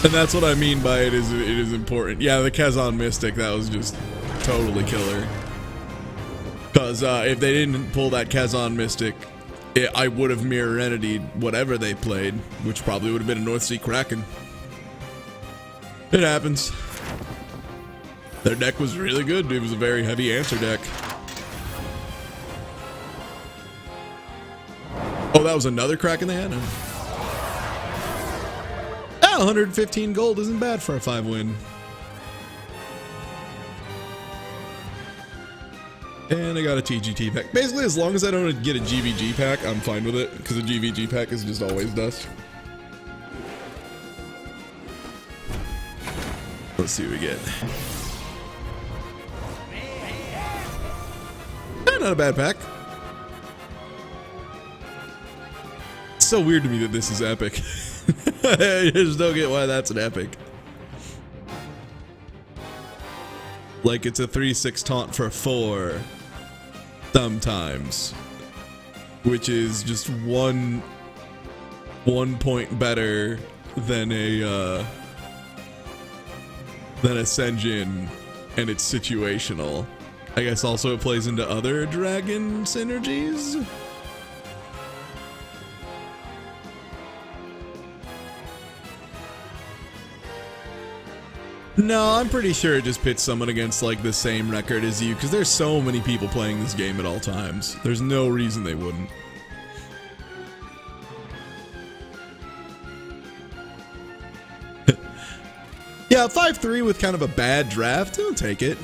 And that's what I mean by it is important. Yeah, the Kazan Mystic, that was just totally killer. Because if they didn't pull that Kazan Mystic, I would have mirror entity'd whatever they played, which probably would have been a North Sea Kraken. It happens. Their deck was really good. It was a very heavy answer deck. Oh, that was another Kraken they had? 115 gold isn't bad for a 5-win. And I got a TGT pack. Basically, as long as I don't get a GVG pack, I'm fine with it, because a GVG pack is just always dust. Let's see what we get. Not a bad pack. It's so weird to me that this is epic. I just don't get why that's an epic. Like it's a 3/6 taunt for 4 sometimes, which is just one point better than a Senjin, and it's situational. I guess also it plays into other dragon synergies. No, I'm pretty sure it just pits someone against like the same record as you, because there's so many people playing this game at all times. There's no reason they wouldn't. Yeah, 5-3 with kind of a bad draft. I'll take it.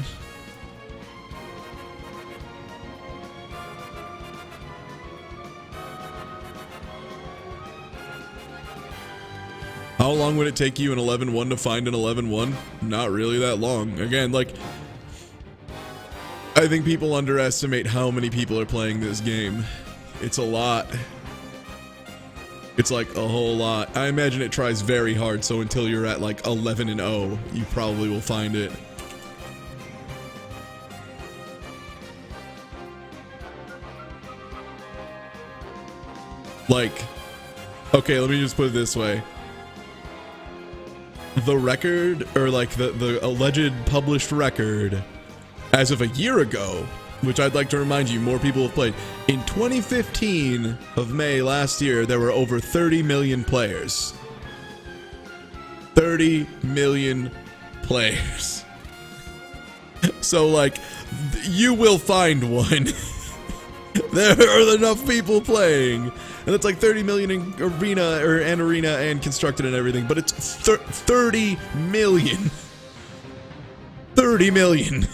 How long would it take you an 11-1 to find an 11-1? Not really that long. Again, like, I think people underestimate how many people are playing this game. It's a lot. It's like a whole lot. I imagine it tries very hard, so until you're at like 11-0, you probably will find it. Like, okay, let me just put it this way. The record, or like the alleged published record, as of a year ago, which I'd like to remind you, more people have played. In 2015 of May last year, there were over 30 million players. 30 million players. So like, you will find one. There are enough people playing. And it's like 30 million in arena and constructed and everything, but it's 30 million. 30 million.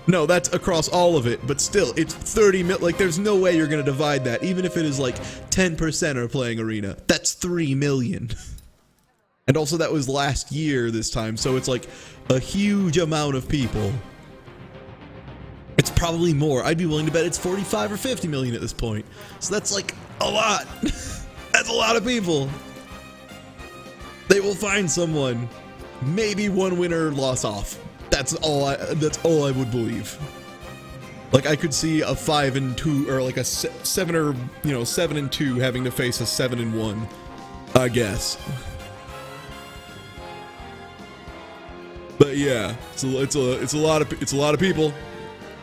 No, that's across all of it, but still, it's 30 million. Like, there's no way you're going to divide that, even if it is like 10% are playing arena. That's 3 million. And also, that was last year this time, so it's like a huge amount of people. It's probably more. I'd be willing to bet it's 45 or 50 million at this point. So that's like a lot. That's a lot of people. They will find someone. Maybe one winner loss off. That's all I would believe. Like, I could see a 5-2 or like a 7 or 7-2 having to face a 7-1, I guess. But yeah, it's a lot of people.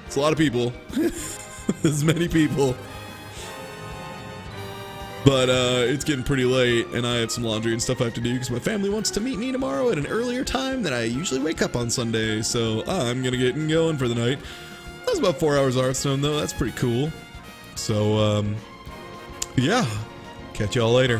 It's a lot of people. There's many people. But it's getting pretty late, and I have some laundry and stuff I have to do because my family wants to meet me tomorrow at an earlier time than I usually wake up on Sunday. So I'm gonna get going for the night. That's about 4 hours of Hearthstone, though. That's pretty cool. So yeah, catch y'all later.